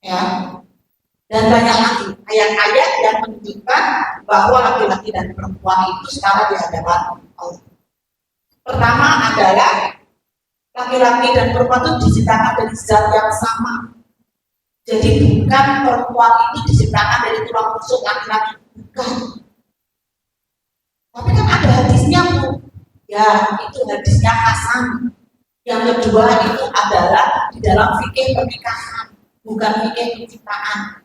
Ya. Dan banyak lagi ayat-ayat yang menunjukkan bahwa laki-laki dan perempuan itu setara di hadapan Allah. Pertama adalah laki-laki dan perempuan itu diciptakan dari zat yang sama. Jadi bukan perempuan itu diciptakan dari tulang rusuk laki-laki, bukan. Tapi kan ada hadisnya, Bu. Ya, itu hadisnya Hasan. Yang kedua itu adalah di dalam fikih pernikahan, bukan fikih penciptaan.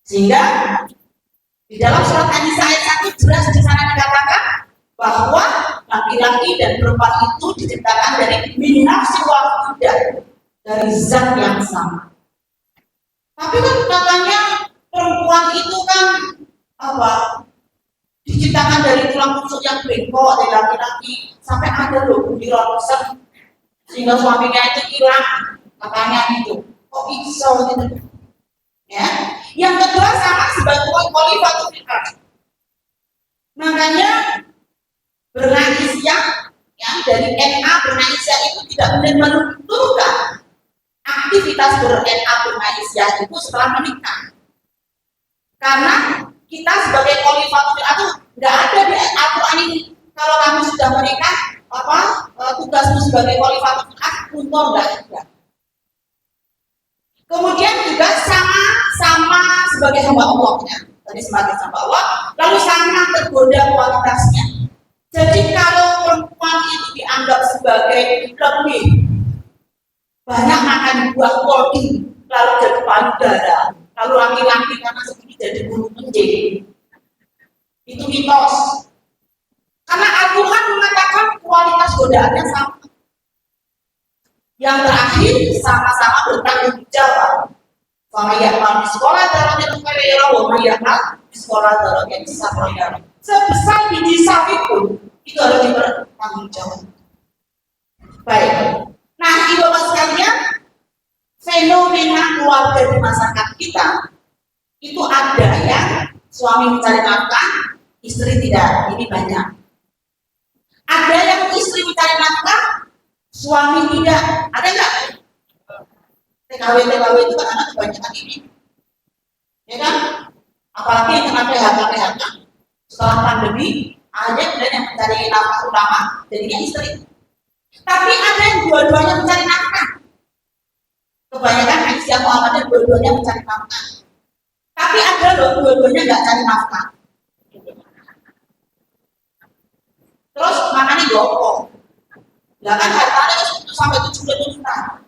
Sehingga di dalam surat An-Nisa ayat 1 jelas di sana dikatakan bahwa laki-laki dan perempuan itu diciptakan dari min nafsin wahidah, dari zat yang sama. Tapi kan katanya perempuan itu kan diciptakan dari tulang rusuk yang bengkok, dari laki-laki, sampai ada loh di ronsen sehingga suaminya itu hilang, katanya gitu. Kok bisa gitu? Ya. Yang kedua sama sebagai khalifatul fil ardh. Makanya bernaisya ya dari NA bernaisya itu tidak boleh menentukan aktivitas ber-NA bernaisya itu setelah menikah. Karena kita sebagai khalifatul fil ardh nggak ada di Al-Qur'an ini. Kalau kamu sudah menikah, tugasmu sebagai khalifatul fil ardh untuk nggak ada. Kemudian juga sama sebagai hamba Allah ya. Tadi sebagai hamba Allah, lalu sama tergoda kualitasnya. Jadi kalau perempuan itu dianggap sebagai lebih banyak makan buah kodi, lalu jadi payudara, lalu laki-laki karena segini jadi bulu kencing, itu mitos. Karena Al-Quran mengatakan kualitas godaannya sama. Yang terakhir sama-sama bertanggung jawab. Famayyamal di sekolah darahnya kekayaan, wamayyamal di sekolah darahnya bisa kekayaan. Sebesar biji sapi pun itu harus dibertanggung jawab. Baik. Nah, ibu-ibu sekalian, fenomena keluarga di masyarakat kita itu ada yang suami mencari nafkah, istri tidak. Ini banyak. Ada yang istri mencari nafkah, suami tidak. Ada nggak? TKW itu kan anak kebanyakan ini, ya kan? Apalagi yang kena PHK setelah pandemi, ada yang mencari nafkah utama, jadinya istri. Tapi ada yang dua-duanya mencari nafkah. Kebanyakan Aisyah Muhammadiyah dua-duanya mencari nafkah. Tapi ada loh dua-duanya nggak cari nafkah. Terus makanya gopong. Lah kan hartanya 10 sampai 70 juta.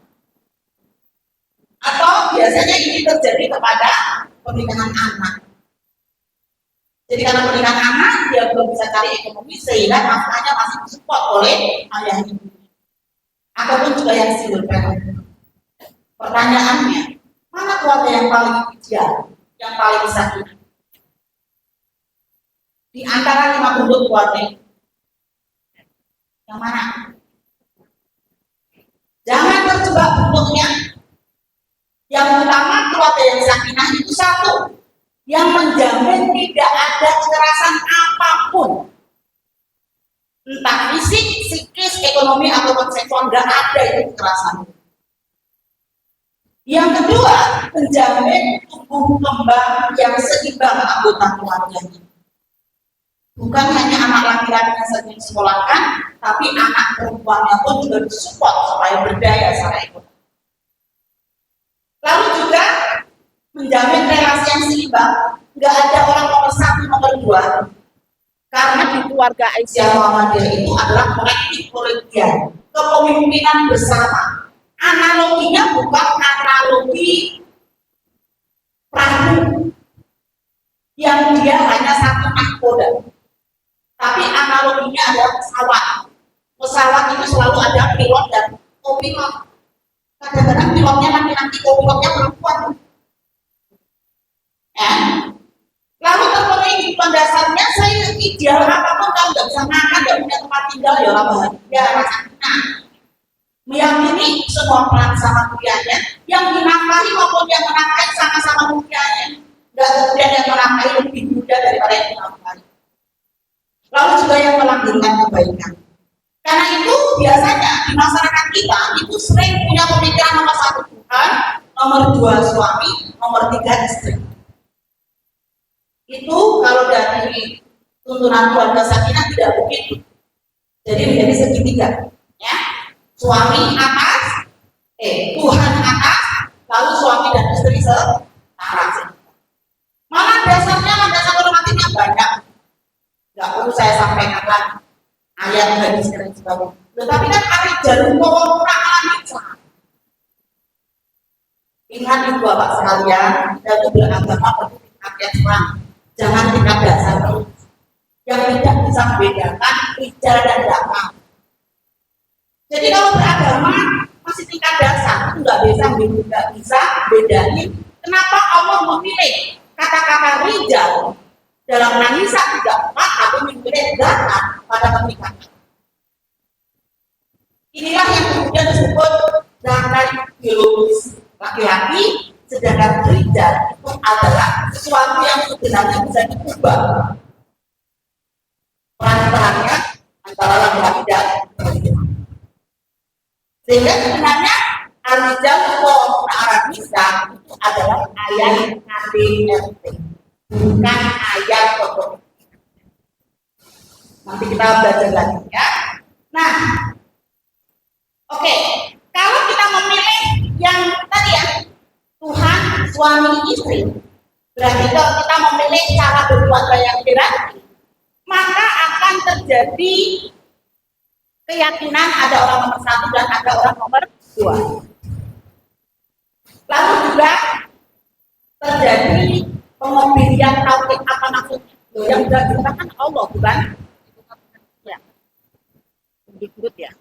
Atau biasanya ini terjadi kepada pernikahan anak. Jadi karena pernikahan anak dia belum bisa cari ekonomi sehingga nafkahnya masih disupport oleh ayah ibu. Ataupun juga yang single parent. Pertanyaannya, mana keluarga yang paling ideal, yang paling sakit? Di antara 5 bentuk keluarga itu, yang mana? Jangan terjebak bentuknya. Yang utama keluarga yang sakinah itu satu, yang menjamin tidak ada kekerasan apapun, entah fisik, psikis, ekonomi atau seksual, nggak ada itu kekerasan. Yang kedua, menjamin tumbuh kembang yang seimbang anggota keluarganya. Bukan hanya anak laki-lakinya saja yang disekolahkan, tapi anak perempuannya pun juga disupport supaya berdaya secara ekonomi. Lalu juga menjamin relasi yang seimbang, nggak ada orang nomor 1, nomor 2. Karena di keluarga Aisyah Muhammadiyah itu adalah kolektif-kolegial, kepemimpinan bersama. Analoginya bukan analogi perahu yang dia hanya satu nahkoda, tapi analoginya adalah pesawat. Pesawat itu selalu ada pilot dan kopilot. Kadang-kadang pilotnya laki-laki, kopilotnya perempuan. Ya. Lalu terpenuhi kehidupan dasarnya, saya ideal apapun kalau nggak bisa makan, nggak punya tempat tinggal, ya orang bahagia, rasa senang. Meyakini semua peran sama kuliahnya, yang dinafkahi maupun yang menafkahi sama-sama kuliahnya. Nggak kemudian yang menafkahi lebih muda daripada yang dinafkahi. Lalu juga yang melanggengkan kebaikan. Karena itu biasanya di masyarakat kita itu sering punya pemikiran nomor 1 Tuhan, nomor 2 suami, nomor 3 istri. Itu kalau dari tuntunan keluarga sakinah tidak begitu. Jadi menjadi segitiga, ya. Suami atas, Tuhan atas, lalu suami dan istri setara. Malah dasarnya landasan normatifnya banyak. Nggak perlu saya sampaikan lagi ayat hadis dan sebagainya. Tetapi kan ada jalur orang alamisa. Ingat itu Bapak sekalian, dan beragama perlu tingkat Islam. Jangan tingkat dasar terus. Yang tidak bisa membedakan rijal dan dhamma. Jadi kalau beragama masih tingkat dasar, itu nggak bisa bedain. Kenapa Allah memilih kata-kata rijal dalam Nisa 34 atau memilih dhamma pada pernikahan? Inilah yang kemudian disebut dhamma biologis laki-laki, sedangkan rijal itu adalah sesuatu yang sebenarnya bisa diubah peran-perannya antara laki-laki dan perempuan. Sehingga sebenarnya al-rijal wa Arabisa itu adalah ayat KDRT, bukan ayat pokok. Nanti kita belajar lagi ya. Nah, oke. Kalau kita memilih yang tadi ya, Tuhan, suami, istri, berarti kalau kita memilih cara berkeluarga yang hierarki, maka akan terjadi keyakinan ada orang nomor 1 dan ada orang nomor 2. Lalu juga terjadi pengembilian tauhid. Apa maksudnya? Yang sudah dikatakan Allah, bukan? Ya. Dikut ya.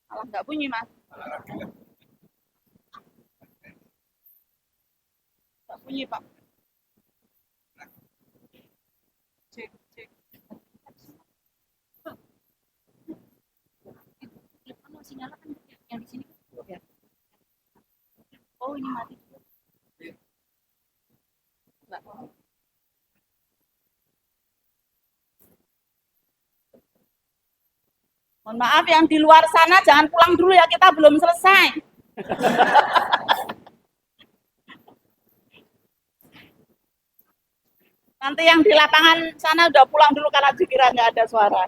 Alah nggak bunyi mas. Nggak bunyi pak. Sinyal kan yang di sini ya. Oh ini mati. Enggak. Mohon maaf yang di luar sana jangan pulang dulu ya, kita belum selesai. Nanti yang di lapangan sana udah pulang dulu karena dikiranya ada suara.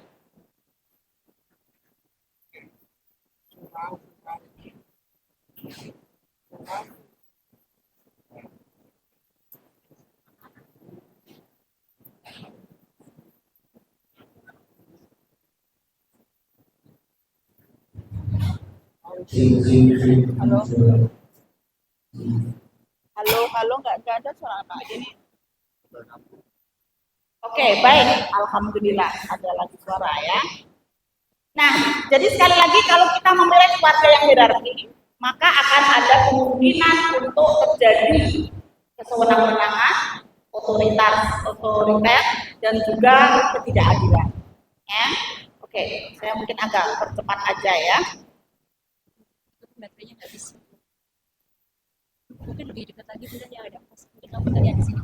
Halo, nggak ada suara apa ini. Oke, baik. Alhamdulillah ada lagi suara ya. Nah, jadi sekali lagi kalau kita memilih keluarga yang hierarki, maka akan ada kemungkinan untuk terjadi kesewenang-wenangan, otoriter, dan juga ketidakadilan. Ya. Oke, saya mungkin agak percepat aja ya. Baterainya nggak bisa. Mungkin lebih dekat lagi, kemudian yang ada mungkin kamu tadi di sini.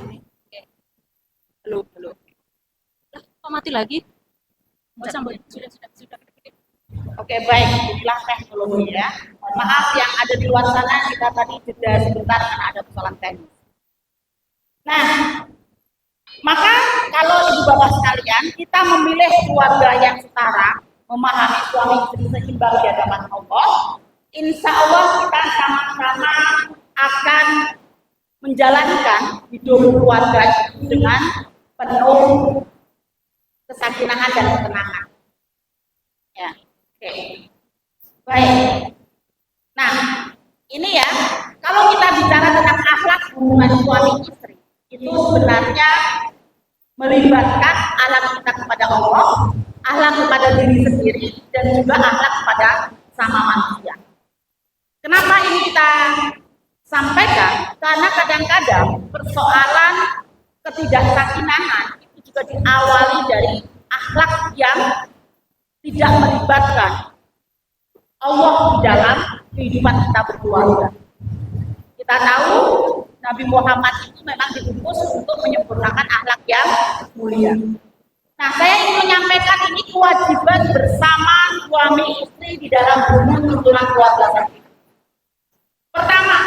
Oke. Halo. Lah, kok mati lagi? Nggak sambung. Sudah. Oke, baik. Inilah teknologi ya. Mohon maaf yang ada di luar sana, kita tadi jeda sebentar karena ada persoalan teknis. Nah, maka kalau ibu bapak sekalian, kita memilih keluarga yang setara, memahami suami istri seimbang di hadapan Allah, insya Allah kita sama-sama akan menjalankan hidup keluarga itu dengan penuh kesakinahan dan ketenangan. Ya, oke. Baik. Nah, ini ya, kalau kita bicara tentang akhlak hubungan suami istri, itu sebenarnya melibatkan akhlak kita kepada Allah, akhlak kepada diri sendiri, dan juga akhlak kepada sama manusia. Kenapa ini kita sampaikan? Karena kadang-kadang persoalan ketidaksakinahan itu juga diawali dari akhlak yang tidak melibatkan Allah di dalam kehidupan kita berkeluarga. Kita tahu Nabi Muhammad itu memang diutus untuk menyempurnakan akhlak yang mulia. Nah, saya ingin menyampaikan ini kewajiban bersama suami istri di dalam hubungan tuntunan keluarga sakinah. Pertama,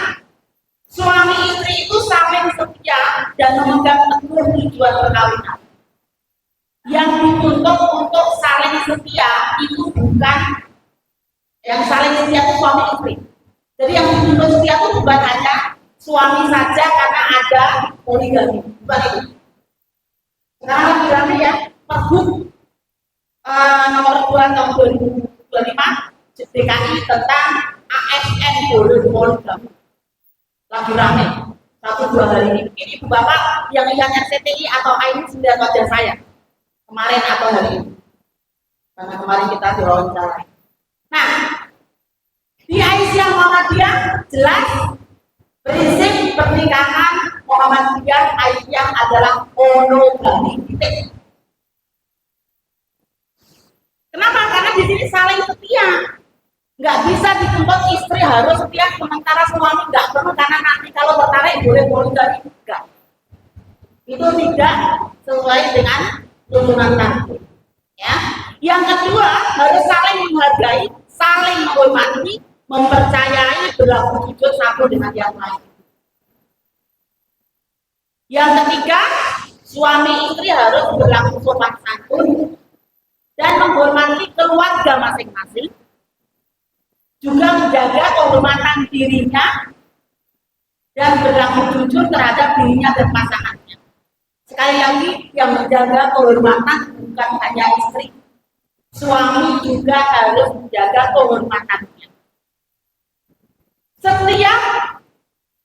suami istri itu saling setia dan memegang teguh tujuan perkawinan. Yang dituntut untuk saling setia itu bukan yang saling setia itu suami istri. Jadi yang dituntut setia itu bukan hanya suami saja karena ada poligami, bukan itu. Sekarang poligami ya, Pergub nomor 2 tahun 2025 DKI tentang ASN poligami. Lagi rame 1-2 hari ini. Ini ibu bapak yang lihat RCTI atau ini sudah wajah saya kemarin atau hari ini. Karena kemarin kita diwawancara. Nah, di Aisyah Muhammadiyah jelas prinsip pernikahan Muhammadiyah Aisyah adalah monogami. Kenapa? Karena di sini saling setia. Nggak bisa dituntut istri harus setia sementara suami nggak perlu karena nanti kalau tertarik boleh poligami enggak. Itu tidak sesuai dengan tuntunan tadi. Ya. Yang kedua harus saling menghargai, saling menghormati, mempercayai, berlaku jujur satu dengan yang lain. Yang ketiga, suami istri harus berlaku sopan santun dan menghormati keluarga masing-masing, juga menjaga kehormatan dirinya dan berlaku jujur terhadap dirinya dan pasangannya. Sekali lagi, yang menjaga kehormatan bukan hanya istri, suami juga harus menjaga kehormatannya. Setiap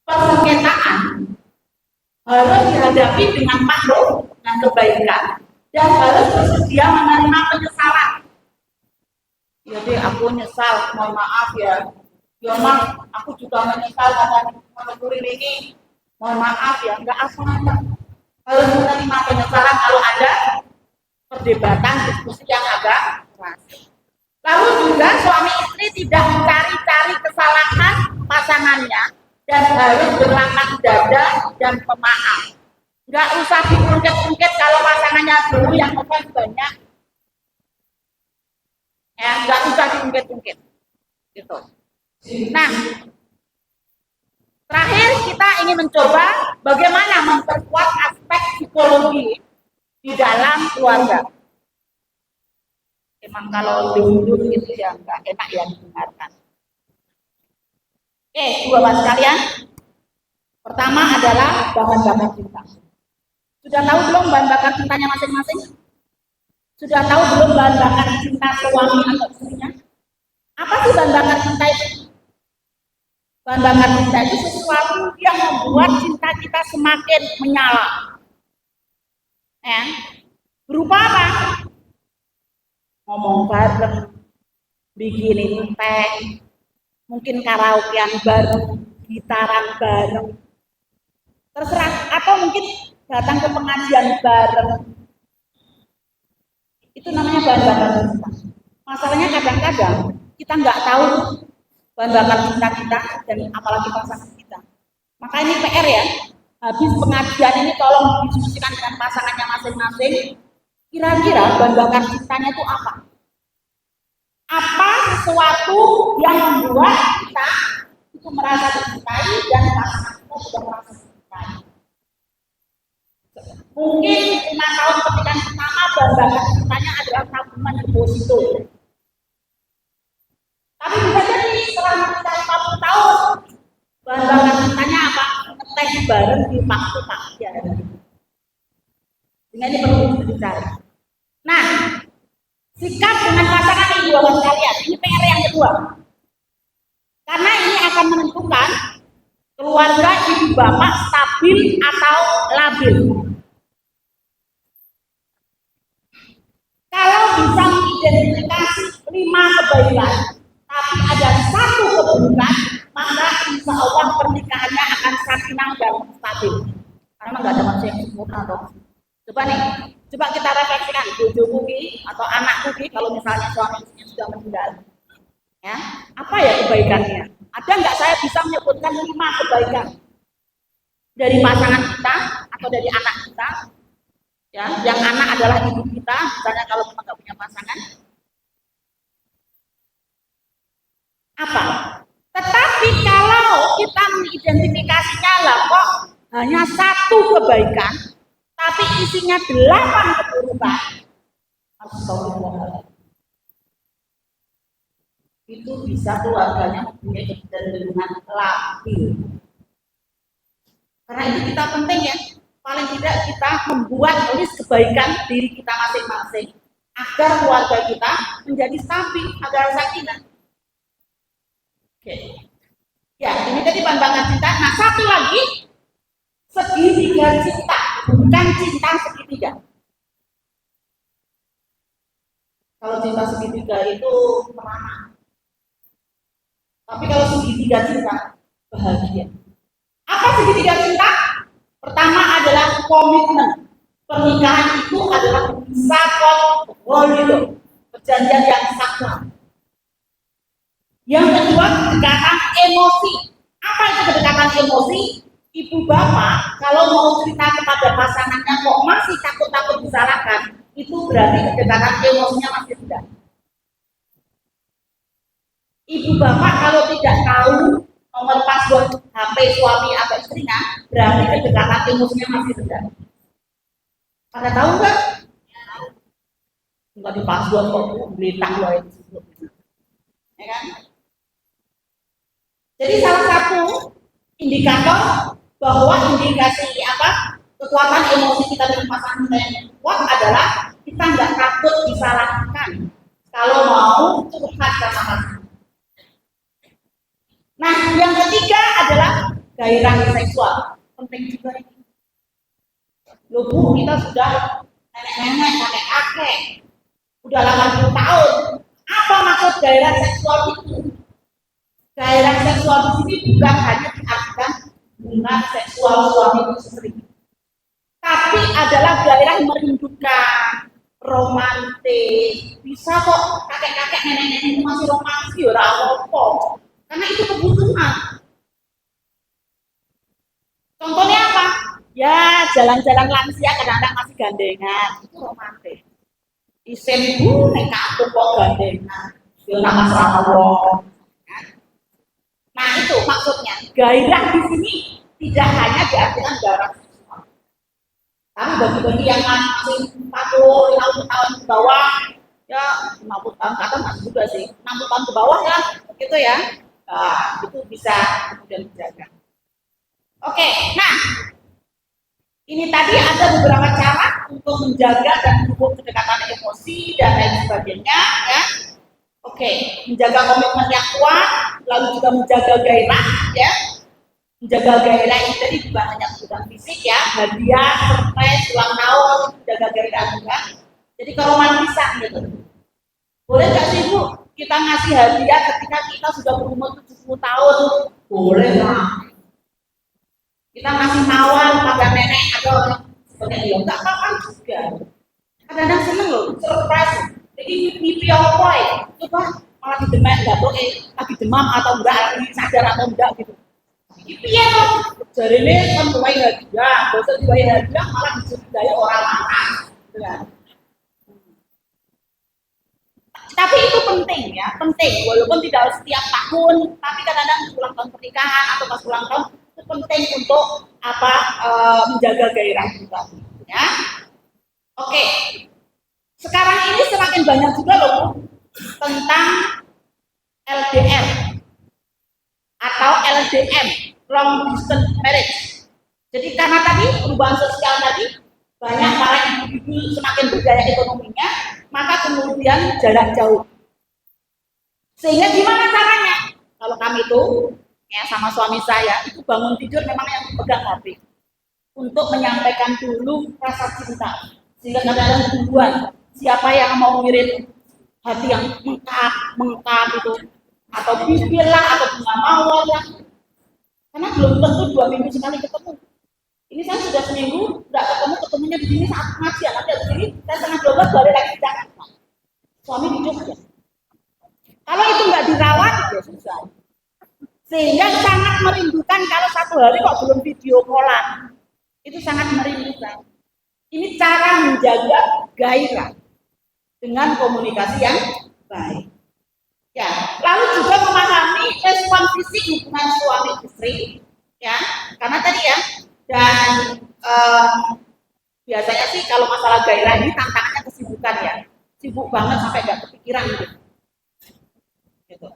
persengketaan harus dihadapi dengan maklum, dengan kebaikan, dan harus bersedia menerima penyesalan. Jadi aku nyesal, mohon maaf ya. Ya mas, aku juga menyesal karena menekuri ini. Mohon maaf ya, nggak apa-apa. Harus menerima penyesalan kalau ada perdebatan, diskusi yang agak keras. Lalu juga suami istri tidak mencari-cari kesalahan pasangannya dan harus berlapang dada dan pemaaf. Nggak usah diungkit-ungkit kalau pasangannya dulu yang offense banyak. Ya, nggak usah diungkit-ungkit. Gitu. Nah, terakhir kita ingin mencoba bagaimana memperkuat aspek psikologi di dalam keluarga. Emang kalau diundur itu ya nggak enak ya didengarkan. Oke, dua bapak sekalian. Pertama adalah bahan bakar cinta. Sudah tahu belum bahan bakar cintanya masing-masing? Sudah tahu belum bahan bakar cinta suami atau istrinya? Apa sih bahan bakar cinta itu? Bahan bakar cinta itu sesuatu yang membuat cinta kita semakin menyala. Berupa apa? Ngomong bareng, bikinin teh, mungkin karaokean bareng, gitaran bareng, terserah, atau mungkin datang ke pengajian bareng. Itu namanya bahan bakar cinta. Masalahnya kadang-kadang kita nggak tahu bahan bakar cinta kita dan apalagi pasangan kita. Maka ini PR ya. Habis pengajian ini tolong diskusikan dengan pasangannya masing-masing. Kira-kira bahan bakar cintanya itu apa? Apa sesuatu yang membuat kita itu merasa dicintai dan pasangan kita juga merasa dicintai. Mungkin 5 tahun pernikahan pertama bahan bakar cintanya adalah tabungan deposito. Tapi bisa jadi setelah menikah 50 tahun bahan bakar cintanya apa? Ngeteh bareng di waktu takbiar. Dengan ini perlu dicari. Nah, sikap dengan pasangan yang dua sekalian, ini PR yang kedua. Karena ini akan menentukan keluarga ibu bapak stabil atau labil. Kalau bisa mengidentifikasi 5 kebaikan, tapi ada 1 keburukan, maka insya Allah pernikahannya akan sakinah dan stabil. Karena nggak ada manusia yang sempurna dong. Coba nih, coba kita refleksikan bojo kuki atau anak kuki kalau misalnya suami istrinya sudah meninggal. Ya, apa ya kebaikannya? Ada nggak saya bisa menyebutkan 5 kebaikan dari pasangan kita atau dari anak kita? Ya, yang anak adalah ibu kita, misalnya kalau kita nggak punya pasangan. Apa? Tetapi kalau kita mengidentifikasinya lah kok hanya 1 kebaikan, tapi isinya 8 keburukan, astagfirullah, itu bisa keluarganya mempunyai kecenderungan labil. Karena itu kita penting ya, paling tidak kita membuat list kebaikan diri kita masing-masing agar keluarga kita menjadi stabil, agar sakinah. Oke. Ya, ini tadi bahan bakar cinta. Nah, 1 lagi, segitiga cinta, bukan cinta segitiga. Kalau cinta segitiga itu merana. Tapi kalau segitiga cinta, bahagia. Apa segitiga cinta? Pertama adalah komitmen. Pernikahan itu adalah sakot walido, perjanjian yang sakral. Yang kedua, kedekatan emosi. Apa itu kedekatan emosi? Ibu bapak kalau mau cerita kepada pasangannya kok masih takut-takut disalahkan, itu berarti kedekatan emosinya masih rendah. Ibu bapak kalau tidak tahu nomor password HP suami atau istrinya, berarti kedekatan emosinya masih rendah. Pada tahu nggak? Enggak di password kok, belitang loh itu. Ya kan? Jadi salah satu indikator bahwa indikasi apa kekuatan emosi kita dengan pasangan kita yang kuat adalah kita nggak takut disalahkan kalau mau curhat sama pasangan. Nah, yang ketiga adalah gairah seksual. Penting juga ini. Loh Bu, kita sudah nenek-nenek, kakek-kakek, udah 80 tahun. Apa maksud gairah seksual itu? Gairah seksual di sini bukan hanya diartikan hubungan seksual suami istri, tapi adalah gairah merindukan, romantis. Bisa kok kakek-kakek, nenek-nenek itu masih romantis, ya apa-apa. Karena itu kebutuhan. Contohnya apa? Ya jalan-jalan lansia kadang-kadang masih gandengan, itu romantis. Isen nek kampung kok gandengan, yo nama sawo. Nah itu maksudnya gairah di sini tidak hanya diartikan gairah seksual, tapi bagi-bagi yang masih 40, 50 tahun ke bawah, ya 50 tahun ke atas masih juga sih, 60 tahun ke bawah ya, gitu ya. Nah, itu bisa kemudian dijaga. Oke, nah ini tadi ada beberapa cara untuk menjaga dan mendukung kedekatan emosi dan lain sebagainya, ya. Oke, menjaga komitmen yang kuat, lalu juga menjaga gairah, ya. Menjaga gairah ini tadi bukan hanya kebutuhan fisik, ya, hadiah, surprise, ulang tahun, menjaga gairah juga. Jadi keromantisan gitu. Boleh nggak sih Bu, kita ngasih hadiah ketika kita sudah berumur 70 tahun, boleh lah. Kita ngasih mawar pada nenek atau sebagainya, nggak apa-apa juga. Kadang-kadang seneng loh, surprise. Jadi mimpi apa ya? Coba malah didemek, nggak tahu lagi demam atau enggak, lagi sadar atau enggak gitu. Mimpi ya loh. Jadi ini kan mulai hadiah, bosan mulai hadiah malah dicurigai orang lain. Gitu kan? Tapi itu penting ya, penting. Walaupun tidak setiap tahun, tapi kadang-kadang ulang tahun pernikahan atau pas ulang tahun itu penting untuk menjaga gairah kita. Ya, oke. Sekarang ini semakin banyak juga loh tentang LDR atau LDM, long distance marriage. Jadi karena tadi perubahan sosial tadi banyak para ibu-ibu semakin bergaya ekonominya, maka kemudian jarak jauh. Sehingga gimana caranya? Kalau kami itu ya sama suami saya itu bangun tidur memang yang dipegang HP untuk menyampaikan dulu rasa cinta. Sehingga kadang-kadang duluan siapa yang mau ngirim hati yang mengkap itu atau bibir lah atau bunga mawar lah. Karena belum tentu 2 minggu sekali ketemu. Ini saya sudah seminggu tidak ketemu, ketemunya di sini saat pengajian. Nanti di sini saya setengah 12 balik lagi ke Jakarta. Suami di Jogja. Kalau itu nggak dirawat ya susah. Sehingga sangat merindukan kalau satu hari kok belum video callan. Itu sangat merindukan. Ini cara menjaga gairah dengan komunikasi yang baik. Ya, lalu juga memahami respon fisik hubungan suami istri, ya, karena tadi ya, dan biasanya sih kalau masalah gairah ini tantangannya kesibukan ya, sibuk banget sampai nggak kepikiran gitu.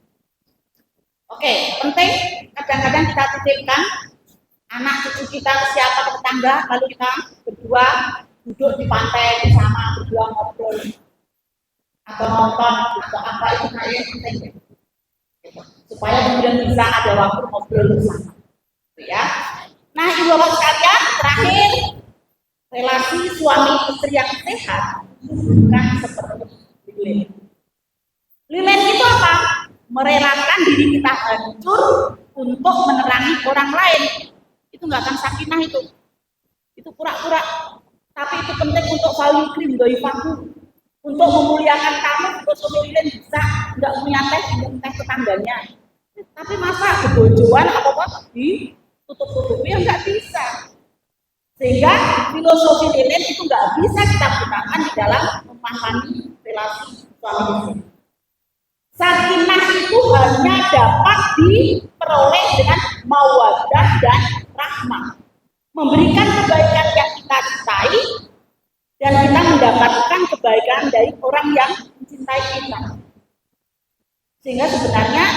Oke, penting kadang-kadang kita titipkan anak cucu kita ke siapa ke tetangga, lalu kita berdua duduk di pantai bersama berdua ngobrol atau nonton atau apa itu kayaknya penting supaya kemudian bisa ada waktu ngobrol bersama, ya. Nah, ibu bapak sekalian, terakhir relasi suami istri yang sehat bukan seperti lilin. Lilin itu apa? Merelakan diri kita hancur untuk menerangi orang lain. Itu nggak akan sakinah itu pura-pura. Tapi itu penting untuk value cream dari vakum. Untuk memuliakan kamu, untuk pemilihan bisa nggak punya teh, minum teh tetangganya. Tapi masa kebojoan apa ditutup-tutupi ya nggak bisa. Sehingga filosofi lilin itu nggak bisa kita gunakan di dalam memahami relasi suami istri. Sakinah itu hanya dapat diperoleh dengan mawaddah dan rahmah. Memberikan kebaikan yang kita cintai dan kita mendapatkan kebaikan dari orang yang mencintai kita. Sehingga sebenarnya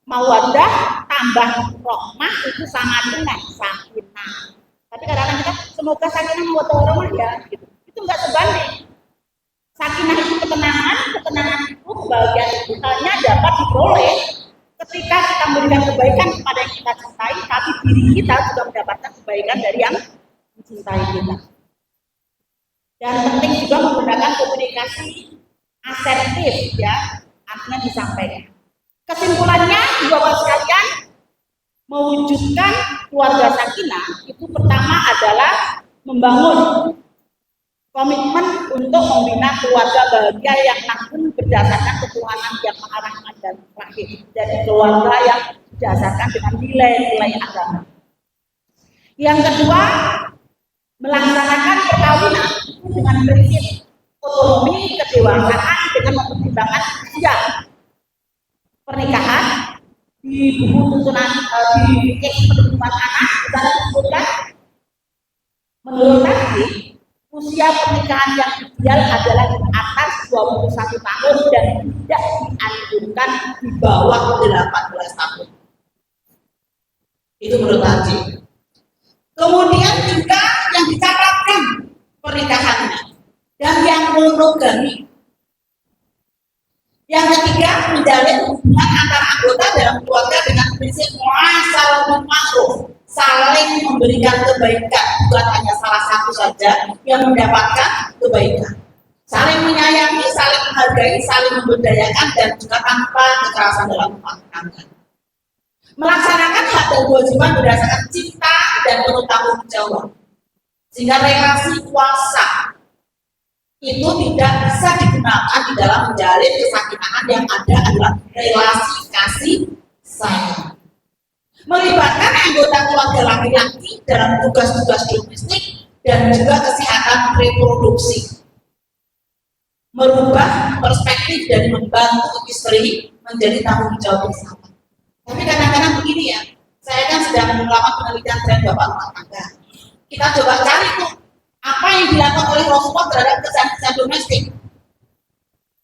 mawaddah tambah rahmah itu sama dengan sakinah. Tapi kadang-kadang kita semoga sakinah mawaddah rahmah ya gitu. Itu enggak sebanding. Sakinah itu ketenangan itu kebahagiaan itu hanya dapat diperoleh ketika kita memberikan kebaikan kepada yang kita cintai, tapi diri kita juga mendapatkan kebaikan dari yang mencintai kita. Dan penting juga menggunakan komunikasi asertif, ya, artinya disampaikan. Kesimpulannya, bapak sekalian, mewujudkan keluarga sakinah itu pertama adalah membangun komitmen untuk membina keluarga bahagia yang tangguh berdasarkan ketuhanan yang Maha Rahman dan Rahim. Jadi keluarga yang berdasarkan dengan nilai-nilai agama. Yang kedua, melaksanakan perkawinan dengan prinsip otonomi kedewasaan dengan mempertimbangkan usia pernikahan. Di buku tuntunan di perlindungan anak kita disebutkan menurut tadi usia pernikahan yang ideal adalah di atas 21 tahun dan tidak dianjurkan di bawah 18 tahun. Itu menurut Haji. Kemudian juga yang dicatatkan pernikahannya dan yang monogami. Yang ketiga, menjalin hubungan antara anggota dalam keluarga dengan prinsip muasalatul ma'ruf, saling memberikan kebaikan, bukan hanya salah satu saja yang mendapatkan kebaikan. saling menyayangi, saling menghargai, saling memberdayakan, dan juga tanpa kekerasan dalam rumah tangga. Melaksanakan hak dan kewajiban berdasarkan cinta dan penuh tanggung jawab, sehingga relasi kuasa itu tidak bisa digunakan di dalam menjalin kesakinaan. Yang ada adalah relasi kasih sayang. Melibatkan anggota keluarga laki-laki dalam tugas-tugas domestik dan juga kesehatan reproduksi. Merubah perspektif dan membantu istri menjadi tanggung jawab bersama. Tapi kadang-kadang begini ya, saya kan sedang melakukan penelitian tren bapak rumah tangga. Kita coba cari tuh apa yang dilakukan oleh Rasulullah terhadap kesehatan domestik.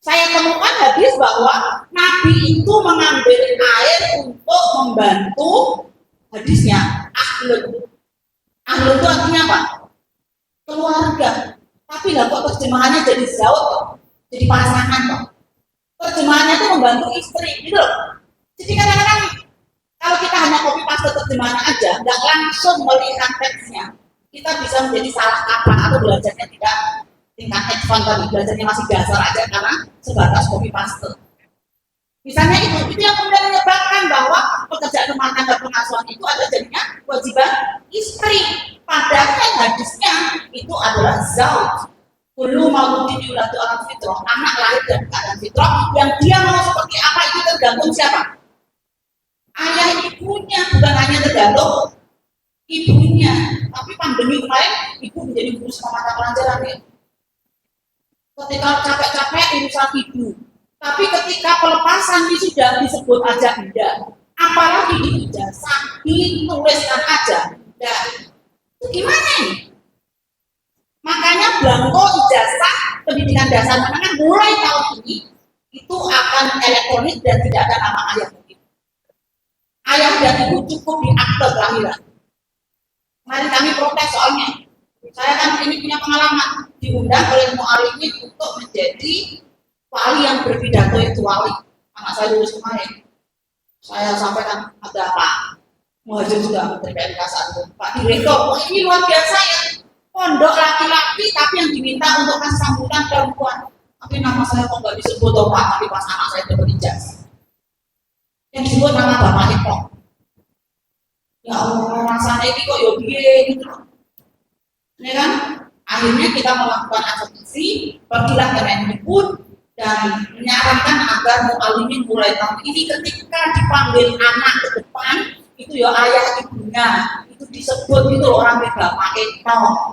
Saya temukan hadis bahwa Nabi itu mengambil air untuk membantu, hadisnya ahlun. Ahlun itu artinya apa? Keluarga. Tapi lah kok terjemahannya jadi zaud, jadi pasangan kok. Terjemahannya itu membantu istri, gitu loh. Jadi kadang-kadang kalau kita hanya copy paste terjemahan aja, nggak langsung melihat teksnya, kita bisa menjadi salah kaprah atau belajarnya tidak tingkat advance tadi, belajarnya masih dasar aja karena sebatas copy paste. Misalnya itu yang kemudian menyebabkan bahwa pekerjaan rumah tangga pengasuhan itu ada jadinya kewajiban istri. Padahal hadisnya itu adalah zaud. Kullu mauludin yuladu ala fitrah, anak lahir dari keadaan fitrah, yang dia mau seperti apa itu tergantung siapa? Ayah ibunya, bukan hanya tergantung ibunya. Tapi pandemi kemarin ibu menjadi guru sama mata pelajaran ya. Ketika capek-capek urusan ibu, tapi ketika pelepasan sudah disebut aja tidak, apalagi di ijazah dituliskan aja tidak. Itu gimana ini? Makanya belangko ijazah pendidikan dasar menengah mulai tahun ini itu akan elektronik dan tidak ada nama ayah ibu. Ayah dan ibu cukup di akte kelahiran. Kemarin kami protes soalnya. Saya kan ini punya pengalaman diundang oleh mu'alimin untuk menjadi wali yang berpidato itu wali. Anak saya lulus kemarin. Saya sampaikan ada Pak Muhajir juga dari PMK saat itu. Pak Direktur, ini luar biasa ya. Pondok laki-laki tapi yang diminta untuk kasih sambutan perempuan. Tapi nama saya kok nggak disebut toh Pak, tapi pas anak saya dapat ijazah. Yang disebut nama Bapak Eko. Ya Allah, rasanya ini kok yobiye gitu loh. Ya kan? Akhirnya kita melakukan advokasi, pergilah ke Mendikbud dan menyarankan agar mu'alimin mulai tahun ini ketika dipanggil anak ke depan itu ya ayah ibunya itu disebut itu orang Bapak Eko.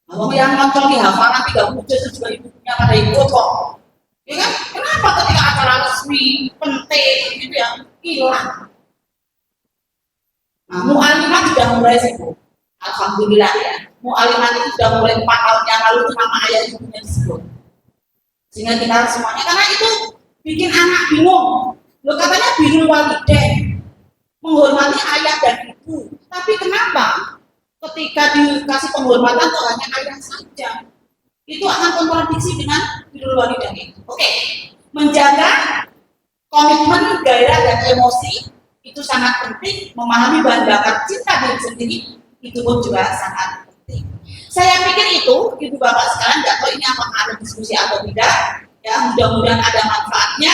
Kalau yang nonton di hafalan 3 juz itu juga ibunya pada ikut kok. Ya kan? Kenapa ketika acara resmi penting gitu ya hilang? Nah, mu'alimat sudah mulai sibuk. Alhamdulillah ya. Mu'alimat itu sudah mulai 4 tahun yang lalu itu nama ayah ibunya disebut. Sehingga kita semuanya, karena itu bikin anak bingung. Loh katanya bingung walidain, menghormati ayah dan ibu. Tapi kenapa ketika dikasih penghormatan kok hanya ayah saja? Itu akan kontradiksi dengan birrul walidain. Oke. Menjaga komitmen, gairah dan emosi itu sangat penting. Memahami bahan bakar cinta diri sendiri itu pun juga sangat penting. Saya pikir itu, ibu bapak sekalian, nggak tahu ini apakah ada diskusi atau tidak. Ya, mudah-mudahan ada manfaatnya.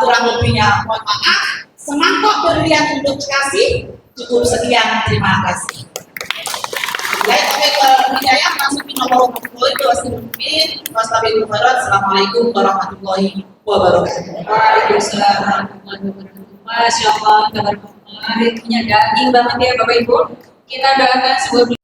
Kurang lebihnya mohon maaf. Semangkok berlian untuk kasih. Cukup sekian, terima kasih. Baik, saya masukin nomor Assalamualaikum warahmatullahi wabarakatuh. Waalaikumsalam warahmatullahi wabarakatuh. Masya Allah, kabar baik, punya daging banget ya Bapak Ibu. Kita doakan sebuah